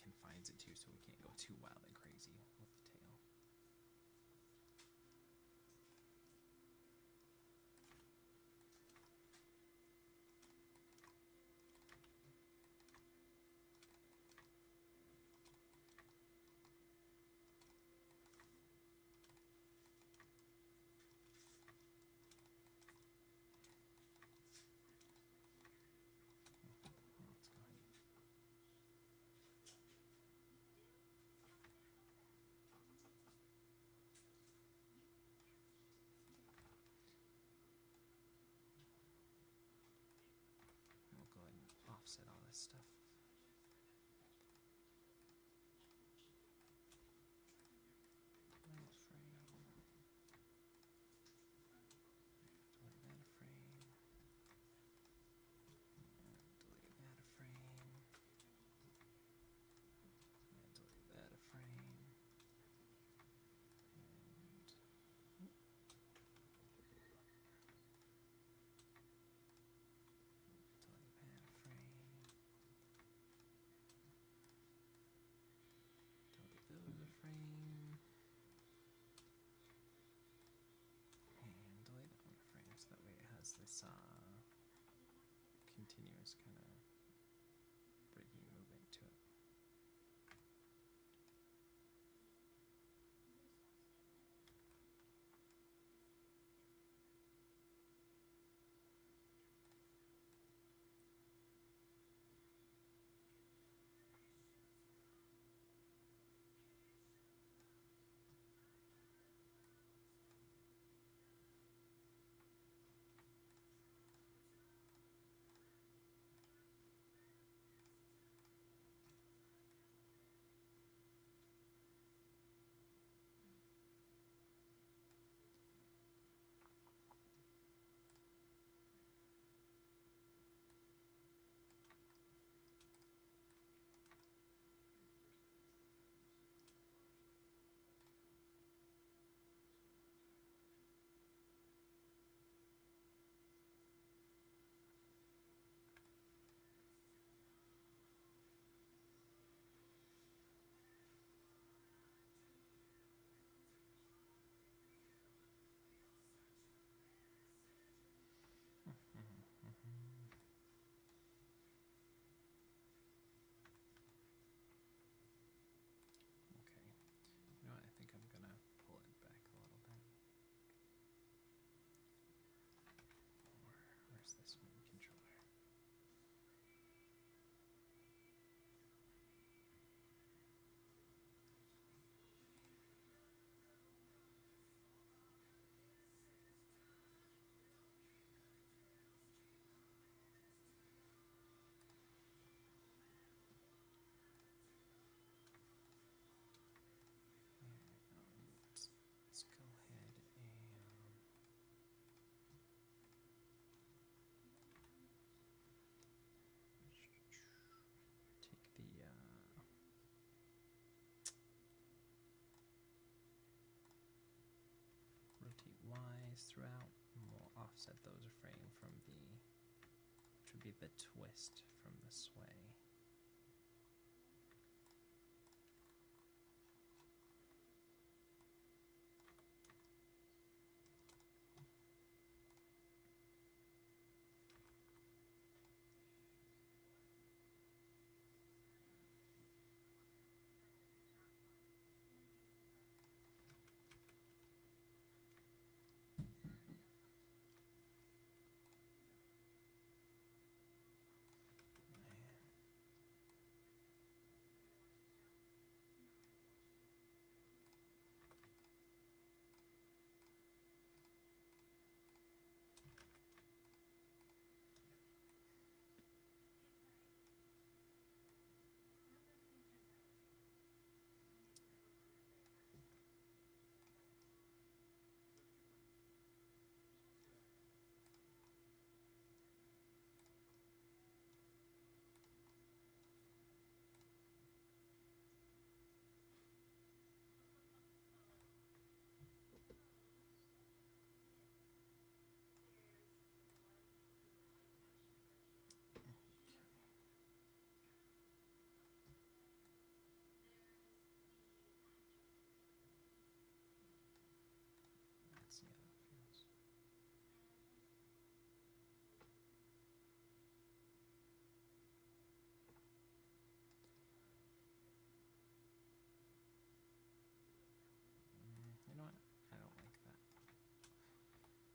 confines it to, so we can't go too wild and crazy with the tail. We'll go ahead and offset all this stuff. Delete frame. Delete that frame. And delete that frame. And delete that frame. And delete that frame. Delete those frame. And delete that one frame, so that way it has this continuous kind of breaking movement to it. Okay, you know what, I think I'm gonna pull it back a little bit. Where's this main controller? Let's go ahead and take the rotate Y's throughout, and we'll offset those a frame from the, which would be the twist from the sway.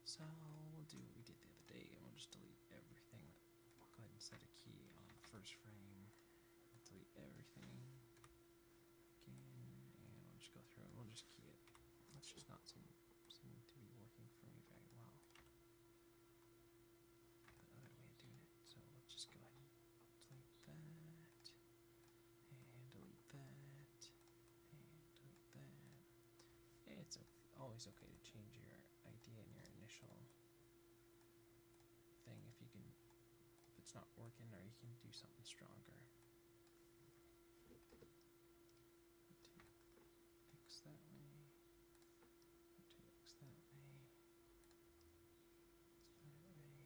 So we'll do what we did the other day, and we'll just delete everything. Go ahead and set a key on the first frame. Delete everything again, and we'll just go through and we'll just key it. That's just not seem to be working for me very well. Another way of doing it. So let's just go ahead and delete that, and delete that, and delete that. It's always okay to change your idea and your initial thing if it's not working, or you can do something stronger. X that way, 2x that way, that way.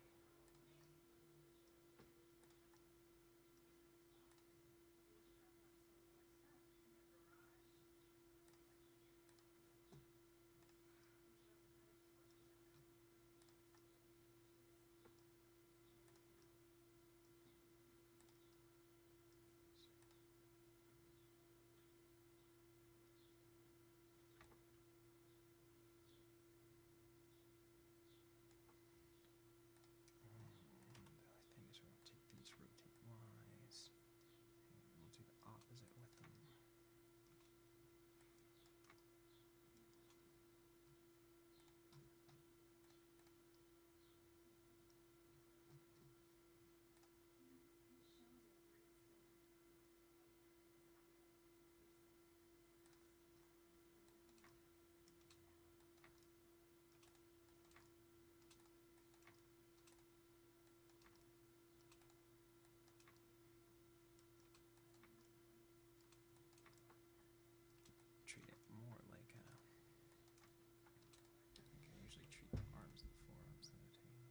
Treat it more like I usually treat the arms and the forearms of the tail.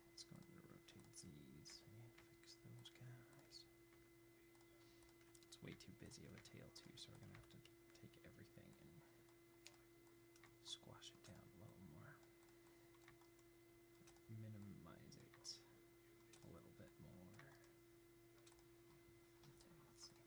Let's go ahead and rotate these and fix those guys. It's way too busy of a tail too, so we're gonna have to take everything and squash it down a little more. Minimize it a little bit more. Okay, let's see.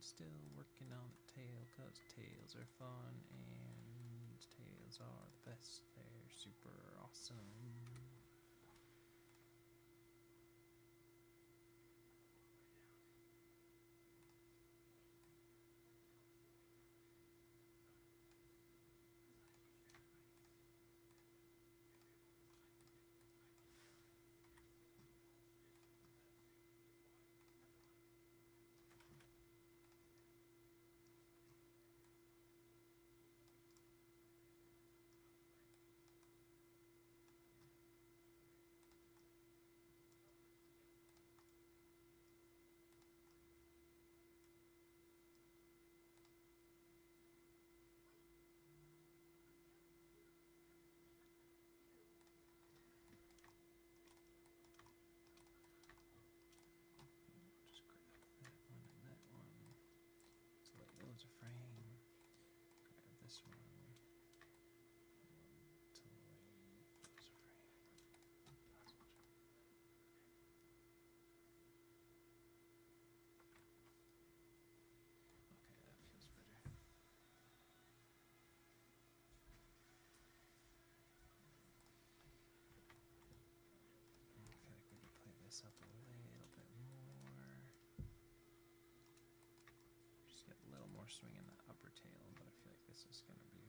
still working on the tail, cause tails are fun and tails are the best. They're super awesome. Just grab that one and that one. So let those a frame. Grab this one. Okay, that feels better. I feel like we could play this up a little bit more. Just get a little more swing in the upper tail, but I feel like this is going to be...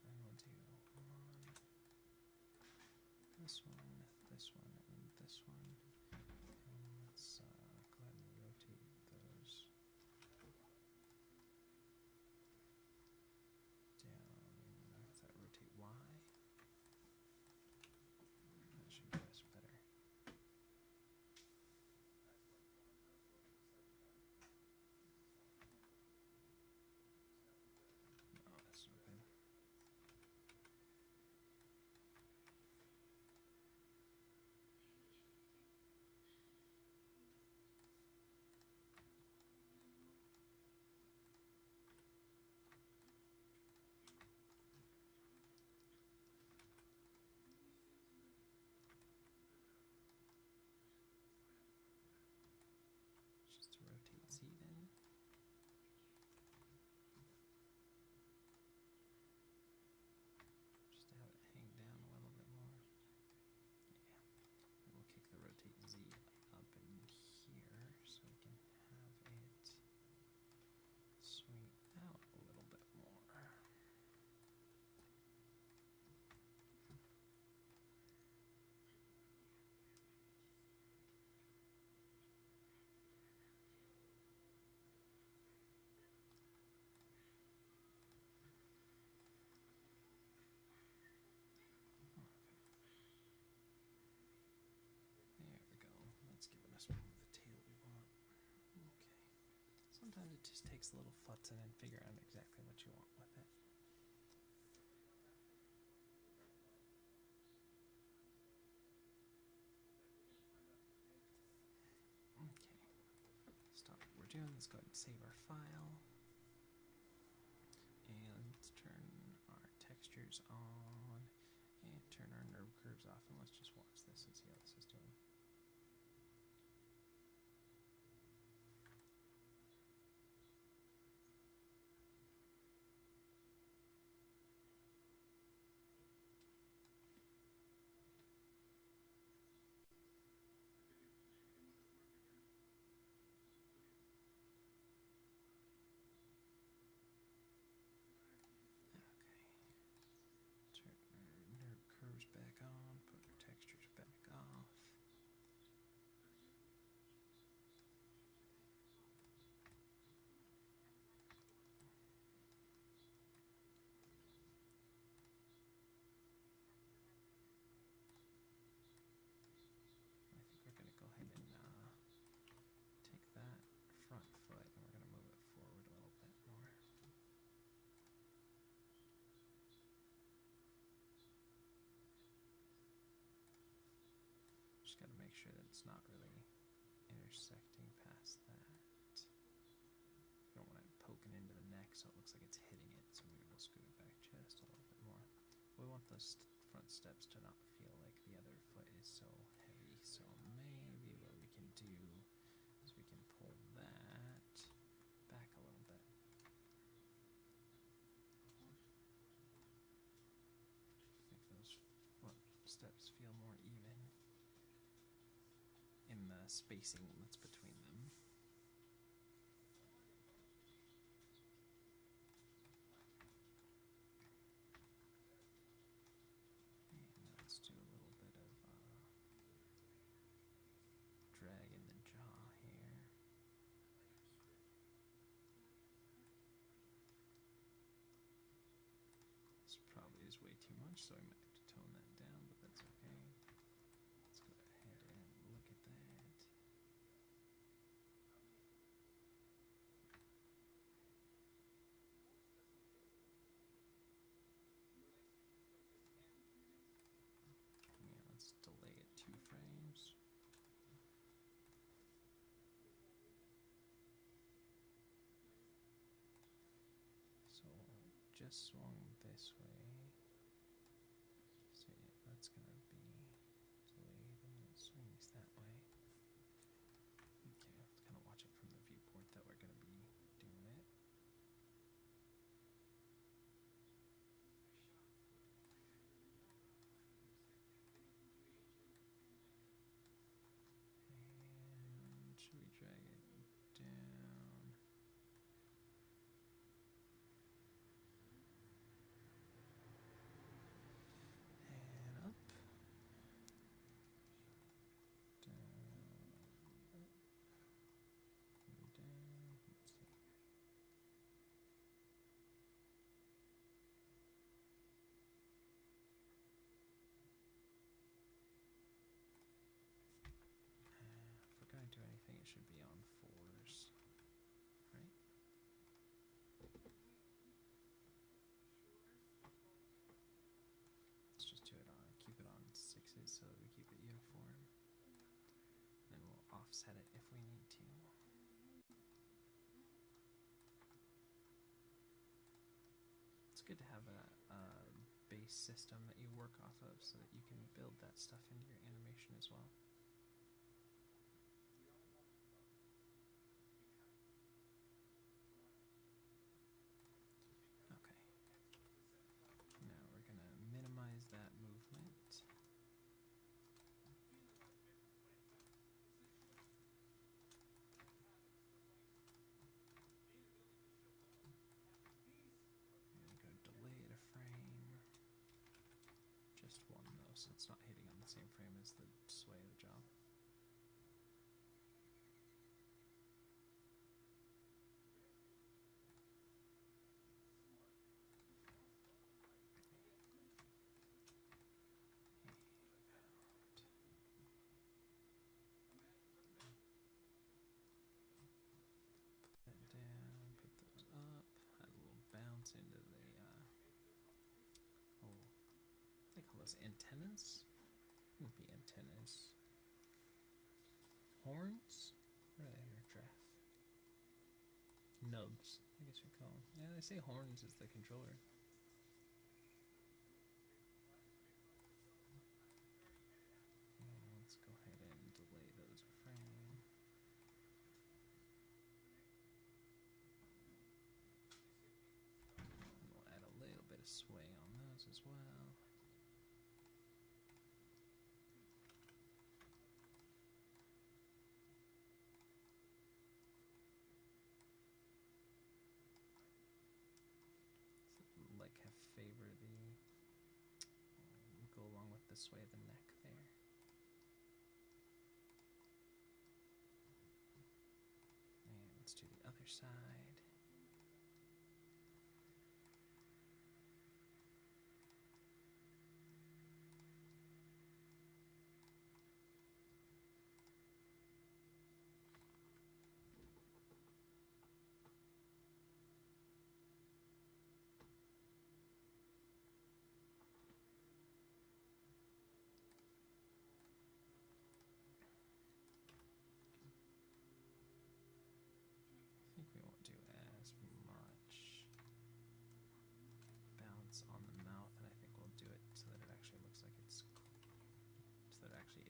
And we'll do this one, this one, and this one. And let's go ahead and rotate those down. Does that rotate Y? That should give us better. Oh, that's no good. Just to rotate Z then. Just to have it hang down a little bit more. Yeah. And we'll kick the rotate Z up in here so we can have it swing out a little bit more. There we go. That's giving us more of the tail we want. Okay. Sometimes it just takes a little futzing and figuring out exactly what you want with it. Okay. Stop what we're doing. Let's go ahead and save our file. And let's turn our textures on and turn our nerve curves off, and let's just watch this and see how this is doing. Okay. Turn our nerve curves back on, put our textures back off. Just gotta make sure that it's not really intersecting past that. We don't want it poking into the neck so it looks like it's hitting it, so maybe we'll scoot it back just a little bit more. We want those front steps to not feel like the other foot is so heavy, so maybe what we can do is we can pull that back a little bit. Make those front steps feel more even in the spacing that's between them. And let's do a little bit of drag in the jaw here. This probably is way too much, so I might have to tone that down, but that's okay. Let's go ahead and look at that. Yeah, let's delay it 2 frames. So just swung this way. So yeah, that's gonna be delayed, and then it swings that way. Okay, let's kind of watch it from the viewport that we're gonna be doing it. And should we drag it down? And up. Down. Up. And down. Let's see. If we're going to do anything, it should be on 4s, right? Let's just do it on, keep it on 6s so that we keep it uniform. Then we'll offset it if we need to. It's good to have a base system that you work off of so that you can build that stuff into your animation as well. Okay. Now we're going to minimize that movement. I'm going to delay it a frame. Just one though, so it's not hitting on the same frame as the sway of the jaw. Put that down, put those up, add a little bounce into the, they call those antennas? Wouldn't be antennas. Horns? What are they in a giraffe? Nubs, I guess you call them. Yeah, they say horns is the controller. Let's go ahead and delay those a frame. And we'll add a little bit of sway on those as well. Like have favor the go along with the sway of the neck there. And let's do the other side.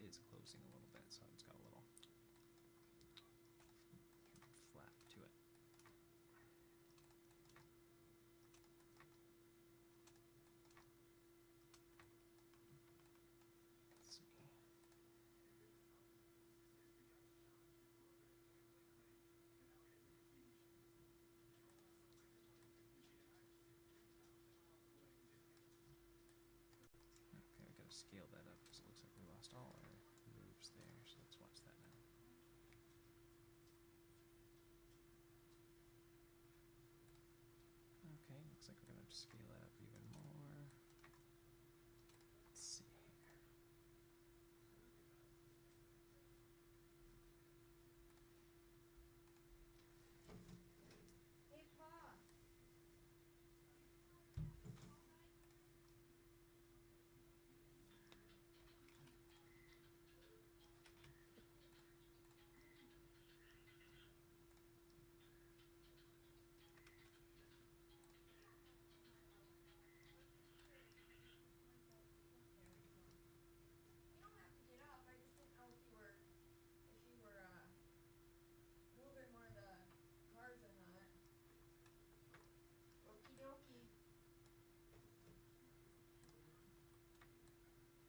is closing a little bit, so it's got a little flap to it. Let's see. Okay, we gotta scale that up because it looks like we lost all our moves there, so let's watch that now. Okay, looks like we're gonna have to scale that up even more. Let's see here. Hey, Pa. You don't have to get up. I just didn't know if you were moving one of the cars or not. Okie dokie.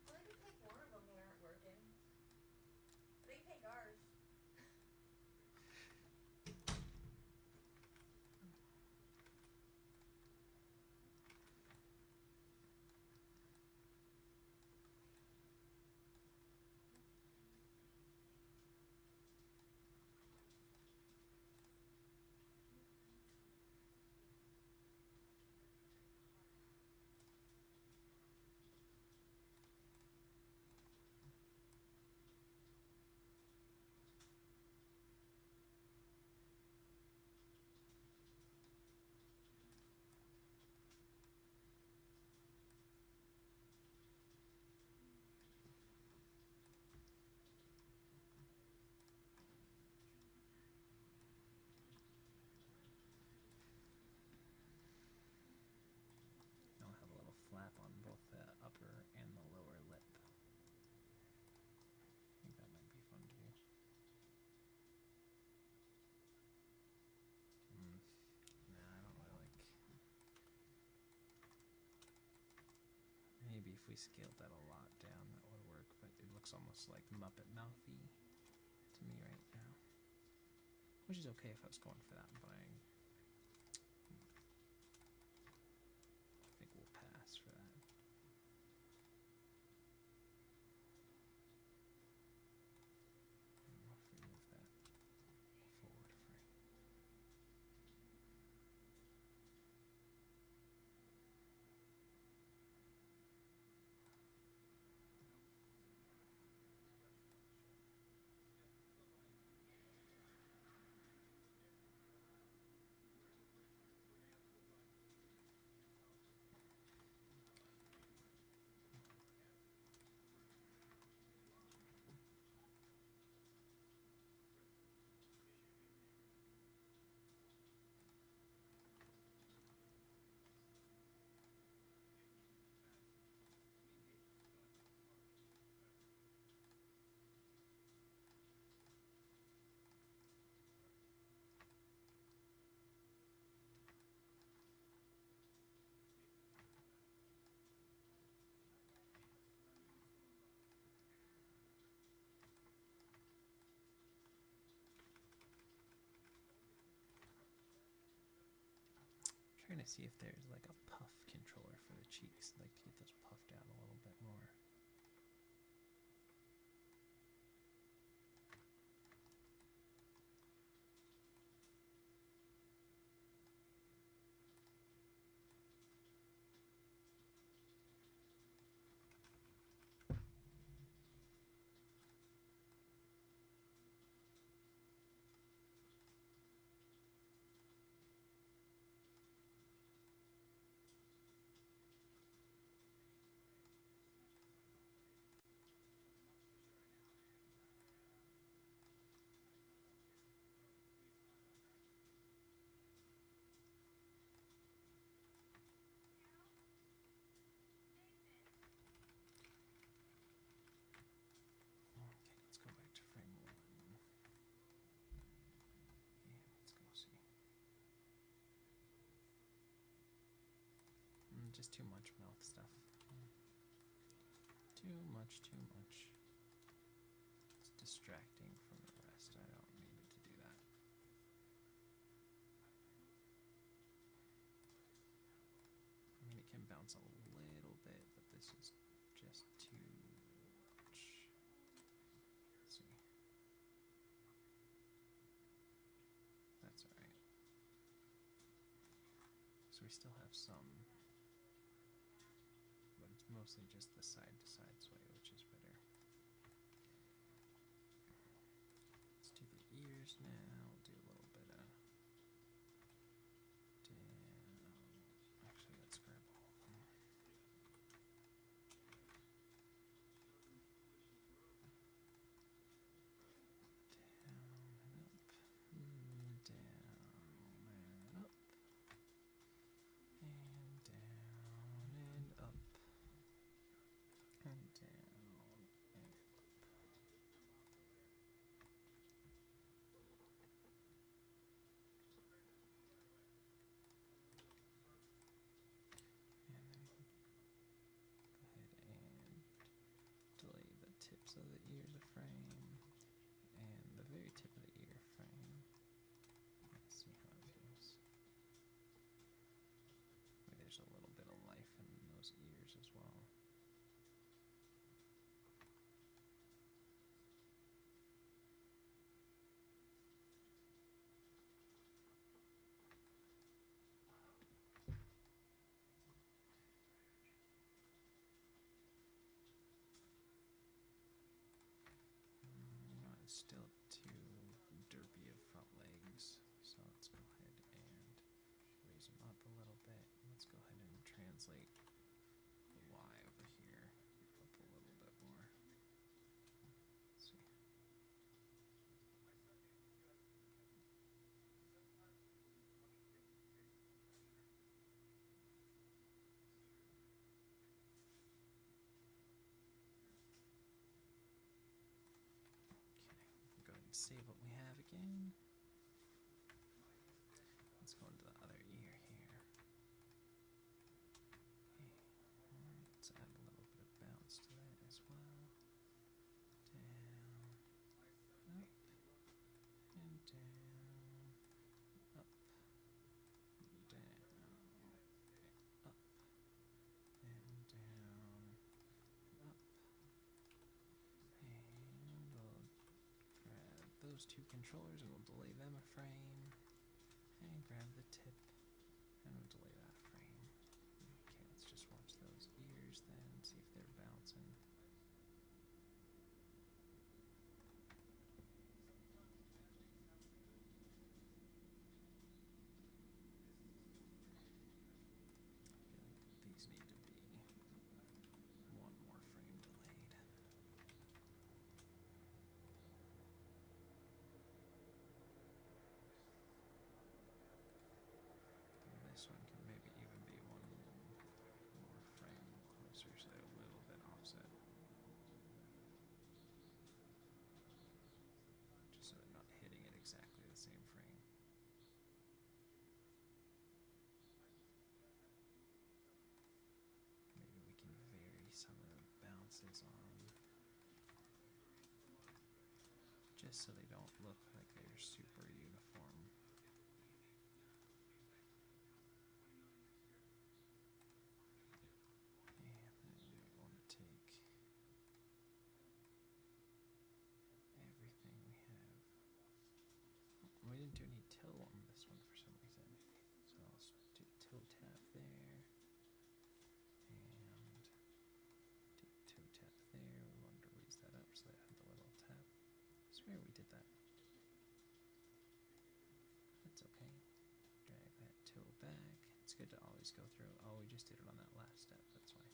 Well, they could take one of them. They aren't working. They can take ours. I'll have a little flap on both the upper and the lower lip. I think that might be fun to do. Nah, I don't really like... Maybe if we scaled that a lot down, that would work, but it looks almost like Muppet Mouthy to me right now. Which is okay if I was going for that, but I think we'll pass for that. And if we move that forward for trying to see if there's like a puff controller for the cheeks. I'd like to get those puffed out a little bit more. just too much mouth stuff. Too much, too much. It's distracting from the rest. I don't need it to do that. I mean, it can bounce a little bit, but this is just too much. Let's see. That's alright. So we still have some, but it's mostly just the side-to-side sway, which is better. Let's do the ears now. We'll do a little bit of down. Actually, let's grab all of them. Down and up, down and up. And down and up, and down and up. And then go ahead and delay the tips of the ears of frame and the very tip of the ear frame. Let's see how it goes. There's a little bit of life in those ears as well. It's still too derpy of front legs, so let's go ahead and raise them up a little bit. Let's go ahead and translate the Y over here up a little bit more. Let's see. Okay, go ahead and save what we have again. Let's go into the other ear here. Let's add a little bit of bounce to that as well. Down, up, and down, up, down, up, and down, up. And we'll grab those two controllers and we'll delay them a frame. And grab the tip, and we'll delay that frame. Okay, let's just watch those ears then, see if they're bouncing. These need to be one more frame delayed. This one can maybe even be one more frame closer, so they're a little bit offset. Just so they're not hitting it exactly the same frame. Maybe we can vary some of the bounces on, just so they don't look like they're super uniform. We didn't do any toe on this one for some reason. So let's do toe tap there. And do toe tap there. We wanted to raise that up so that had the little tap. I swear we did that. That's okay. Drag that toe back. It's good to always go through. Oh, we just did it on that last step. That's why.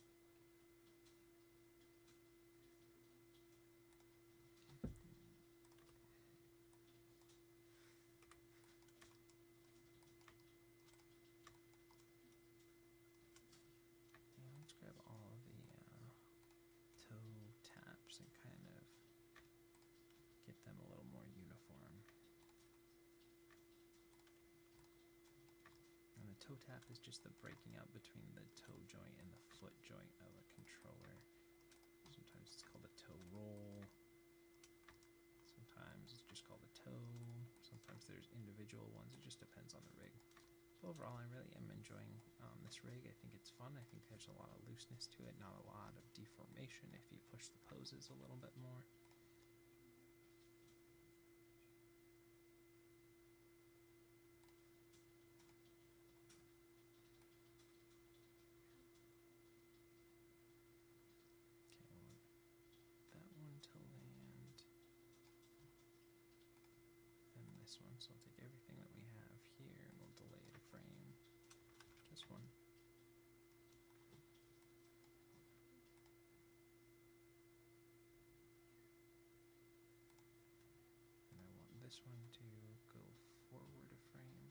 Grab all of the toe taps and kind of get them a little more uniform. And the toe tap is just the breaking up between the toe joint and the foot joint of a controller. Sometimes it's called a toe roll. Sometimes it's just called a toe. Sometimes there's individual ones. It just depends on the rig. So overall, I really am enjoying this rig. I think it's fun. I think there's a lot of looseness to it, not a lot of deformation if you push the poses a little bit more. This one, so I'll take everything that we have here and we'll delay it a frame. This one. And I want this one to go forward a frame.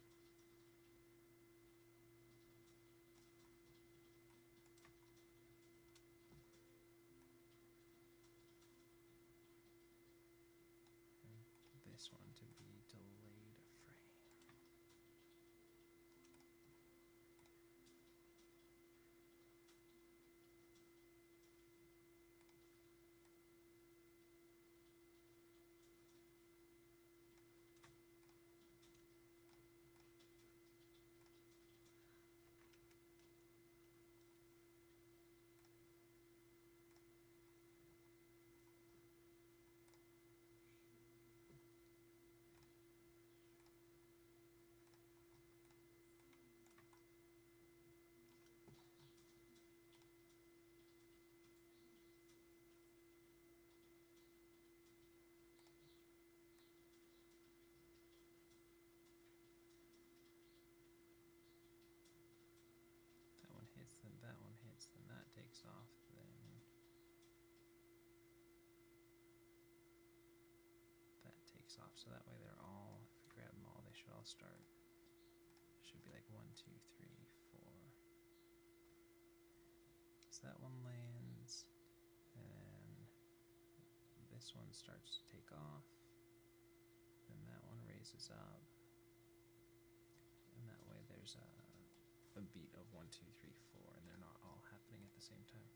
And this one to be delayed a frame. Then that one hits, then that takes off, then that takes off. So that way they're all, if you grab them all, they should all start. Should be like 1, 2, 3, 4. So that one lands, and this one starts to take off, then that one raises up, and that way there's a beat of 1, 2, 3, 4, and they're not all happening at the same time.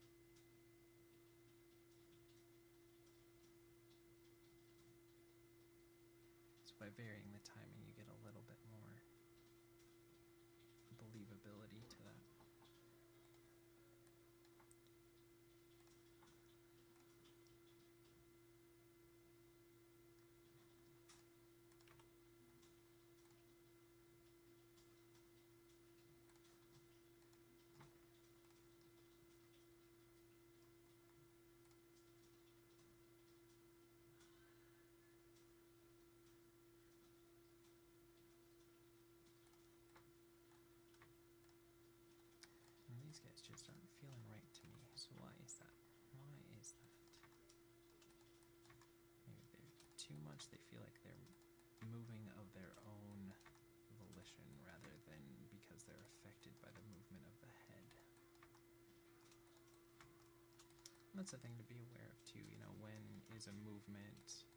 So by varying the timing, you get a little bit more believability to that. These guys just aren't feeling right to me. So why is that? Why is that? Maybe they're too much. They feel like they're moving of their own volition rather than because they're affected by the movement of the head. And that's a thing to be aware of too. You know, when is a movement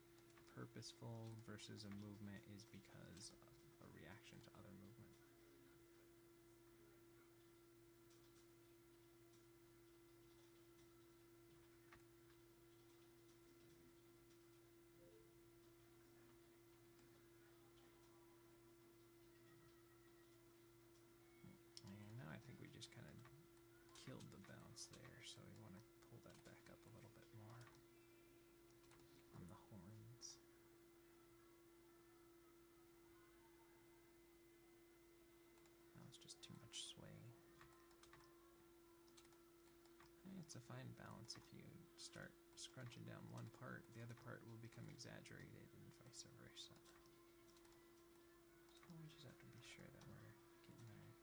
purposeful versus a movement is because of a reaction to other movement. Just kind of killed the bounce there, so we want to pull that back up a little bit more on the horns. Now it's just too much sway. And it's a fine balance. If you start scrunching down one part, the other part will become exaggerated and vice versa. So we just have to be sure that we're getting there.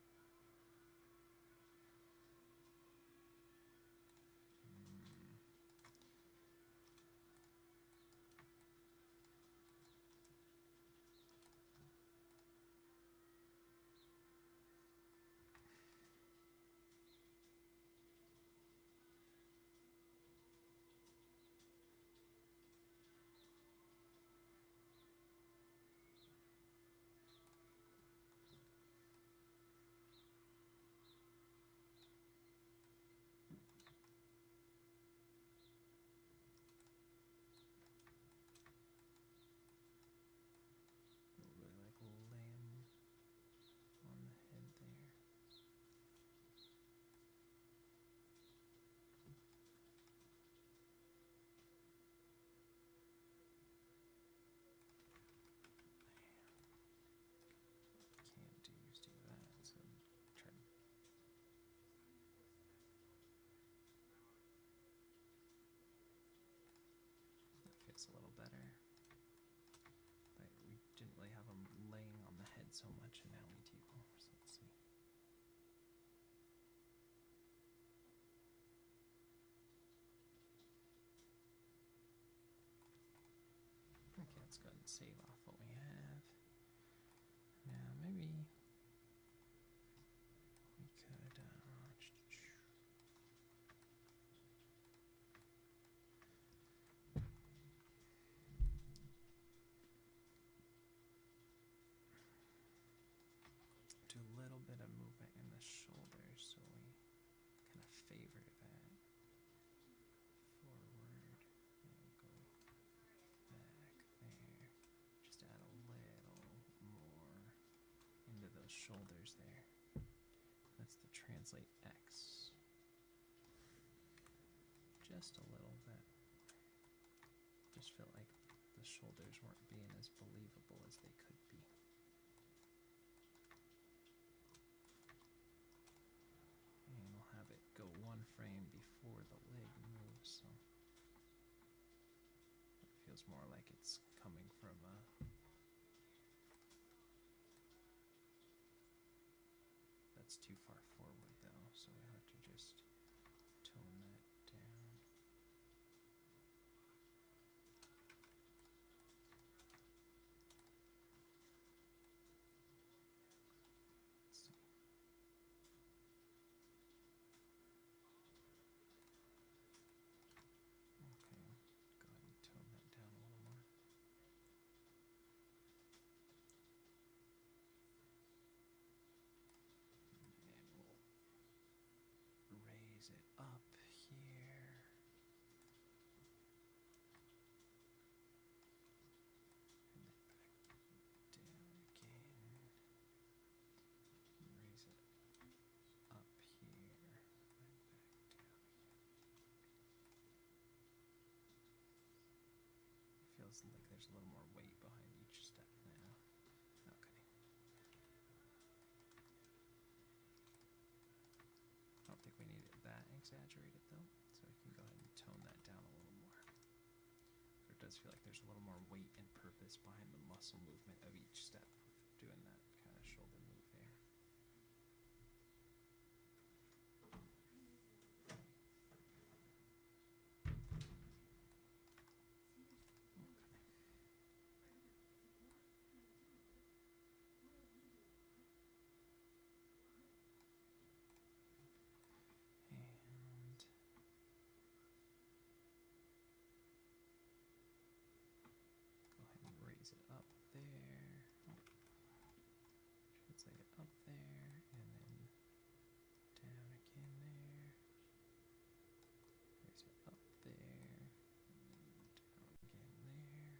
so much, and now we do. So let's see. Okay, let's go ahead and save off what we have. Now maybe we could do a little bit of movement in the shoulders, so we kind of favor that forward and go back there. Just add a little more into those shoulders there. That's the translate X. Just a little bit. Just felt like the shoulders weren't being as believable as they could be. And we'll have it go one frame before the leg moves, so it feels more like it's coming from that's too far forward though, so we have to just tone that down. Let's see. Okay, go ahead and tone that down a little more. And we'll raise it up here. And then back down again. Raise it up here. And back down again. It feels like there's a little more weight behind each step now. Okay. I don't think we need it that exaggerated though, so we can go ahead and tone that down a little more. But it does feel like there's a little more weight and purpose behind the muscle movement of each step, doing that kind of shoulder move there. And go ahead and raise it up there. Translate it up there, and then down again there. Raise it up there, and then down again there.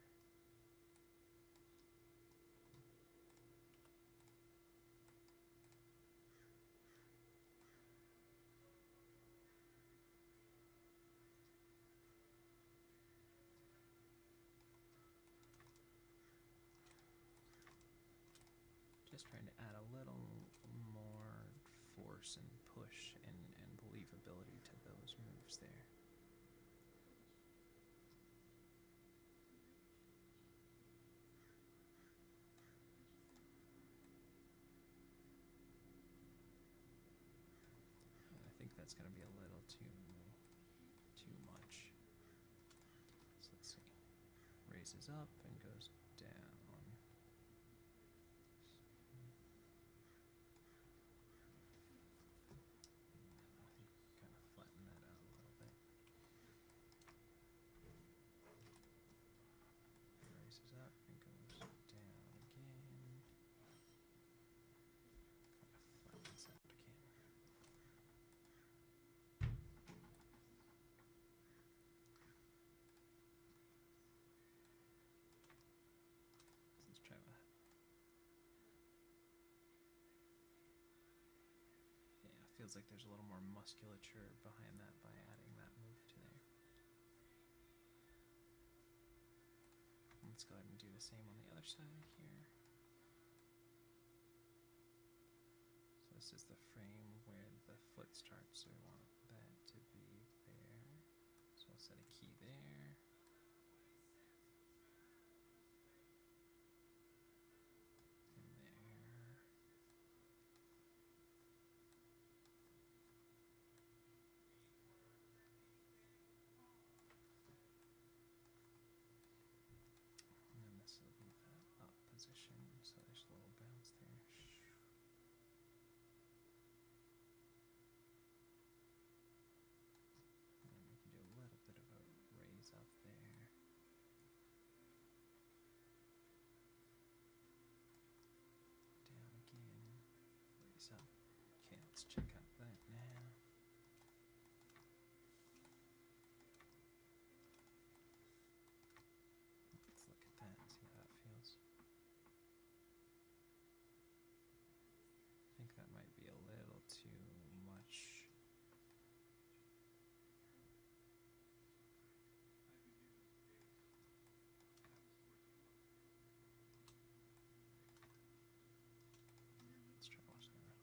Just trying to add a little more force and push and believability to those moves there. I think that's going to be a little too much. So let's see. Raises up and goes down. Kind of flatten that out a little bit. Raises up and goes down again. Kind of flattens out again. Let's try that. Yeah, it feels like there's a little more musculature behind that by adding that move to there. Let's go ahead and do the same on the other side here. So this is the frame where the foot starts, so we want that to be there. So I'll set a key there. And there. think that might be a little too much. Let's try watching that.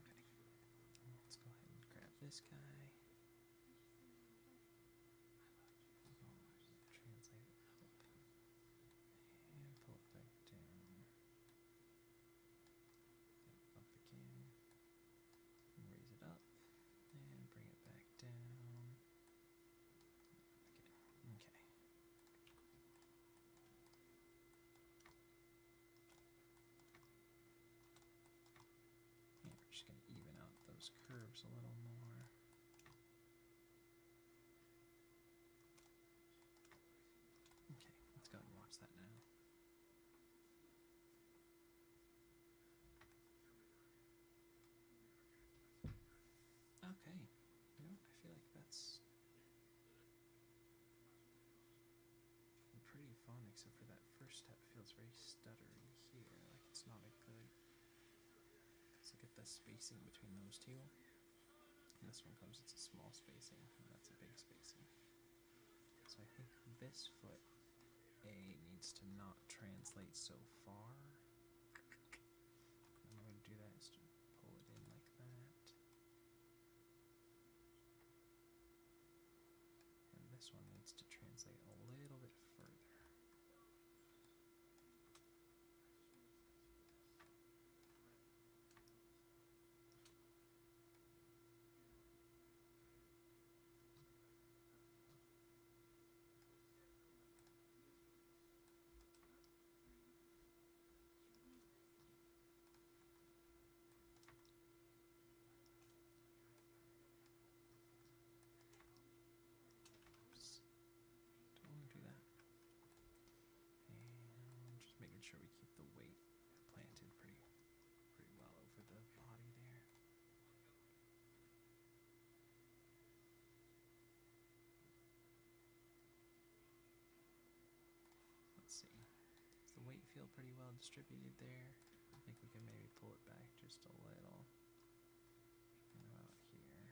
Okay. Let's go ahead and grab this guy. Translate it up. And pull it back down. Then up again. And raise it up. And bring it back down. Okay. Yeah, we're just going to even out those curves a little more. Okay, let's go ahead and watch that now. Okay, you know, I feel like that's pretty fun, except for that first step feels very stuttery here, like it's not a good. Let's look at the spacing between those two. And this one comes, it's a small spacing, and that's a big spacing. So I think this foot A needs to not translate so far. And I'm going to do that is to pull it in like that. And this one needs to translate a little bit further. Oops. Don't want to do that. And just making sure we keep the weight planted pretty well over the body there. Let's see. Does the weight feel pretty well distributed there? I think we can maybe pull it back just a little. And about here.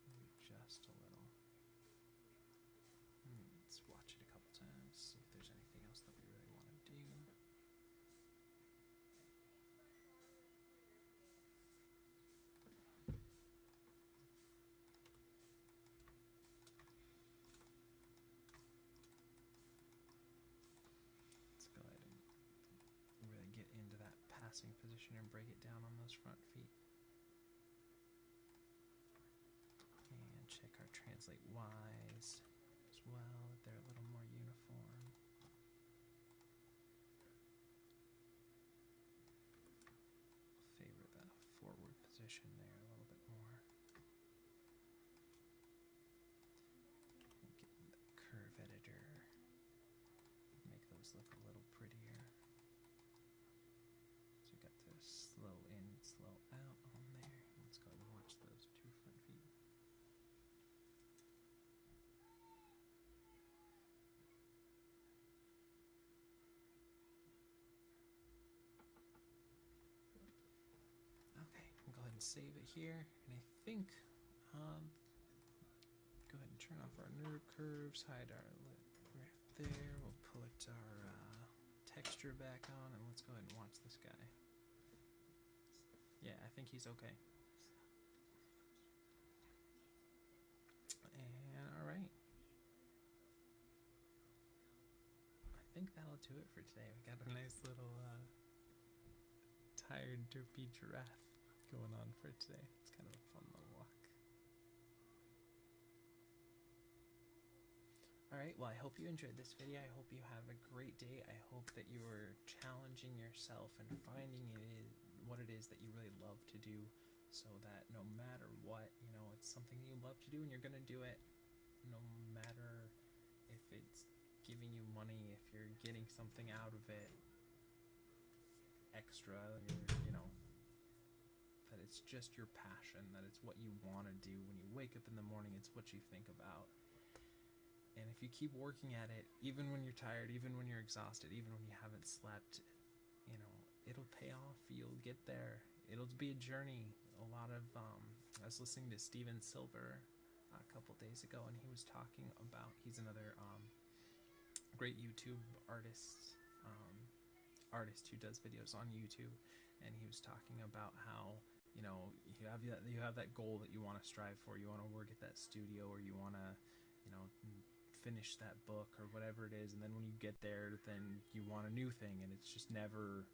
Maybe just a little. Let's watch it a couple times, see if there's anything else that we really want to do. Let's go ahead and really get into that passing position and break it down on those front feet. And check our translate Y's as well, that they're a little more uniform. Favor the forward position there a little bit more. And get the curve editor. Make those look a little prettier. So we got the slow in, slow out on there. Let's go and watch those two front feet. Okay, we'll go ahead and save it here. And I think, go ahead and turn off our nerd curves, hide our lip right there. We'll put our texture back on, and let's go ahead and watch this guy. Yeah, I think he's okay. And alright. I think that'll do it for today. We got a nice little tired, derpy giraffe going on for today. It's kind of a fun little walk. Alright, well I hope you enjoyed this video. I hope you have a great day. I hope that you are challenging yourself and finding what it is that you really love to do, so that no matter what, you know, it's something you love to do and you're going to do it no matter if it's giving you money, if you're getting something out of it extra, you know, that it's just your passion, that it's what you want to do. When you wake up in the morning, it's what you think about. And if you keep working at it, even when you're tired, even when you're exhausted, even when you haven't slept, you know, it'll pay off. You'll get there. It'll be a journey. A lot of I was listening to Steven Silver a couple days ago, and he was talking about, he's another great YouTube artist who does videos on YouTube, and he was talking about how, you know, you have that goal that you want to strive for. You want to work at that studio, or you want to, you know, finish that book or whatever it is, and then when you get there, then you want a new thing, and it's just never.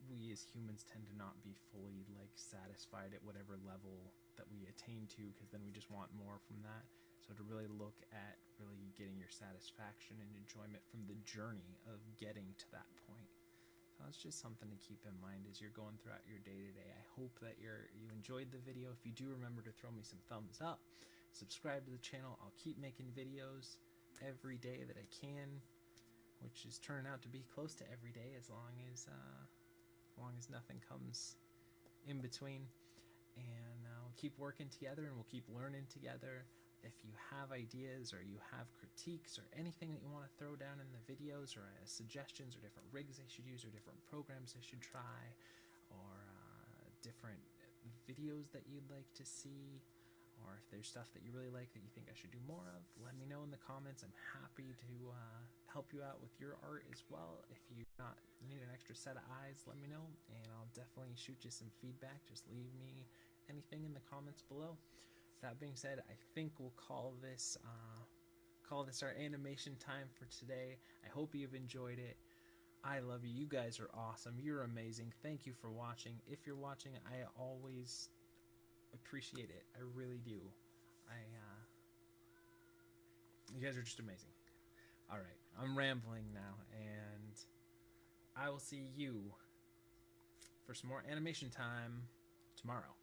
We as humans tend to not be fully like satisfied at whatever level that we attain to, because then we just want more from that. So to really look at really getting your satisfaction and enjoyment from the journey of getting to that point. So that's just something to keep in mind as you're going throughout your day to day. I hope that you enjoyed the video. If you do, remember to throw me some thumbs up, subscribe to the channel. I'll keep making videos every day that I can, which is turning out to be close to every day, as long as nothing comes in between. And we'll keep working together, and we'll keep learning together. If you have ideas, or you have critiques, or anything that you want to throw down in the videos, or suggestions, or different rigs I should use, or different programs I should try, or different videos that you'd like to see, or if there's stuff that you really like that you think I should do more of, let me know in the comments. I'm happy to help you out with your art as well. If you need an extra set of eyes, let me know, and I'll definitely shoot you some feedback. Just leave me anything in the comments below. That being said, I think we'll call this our animation time for today. I hope you've enjoyed it. I love you. You guys are awesome. You're amazing. Thank you for watching. If you're watching, I always appreciate it. I really do. You guys are just amazing. All right, I'm rambling now, and I will see you for some more animation time tomorrow.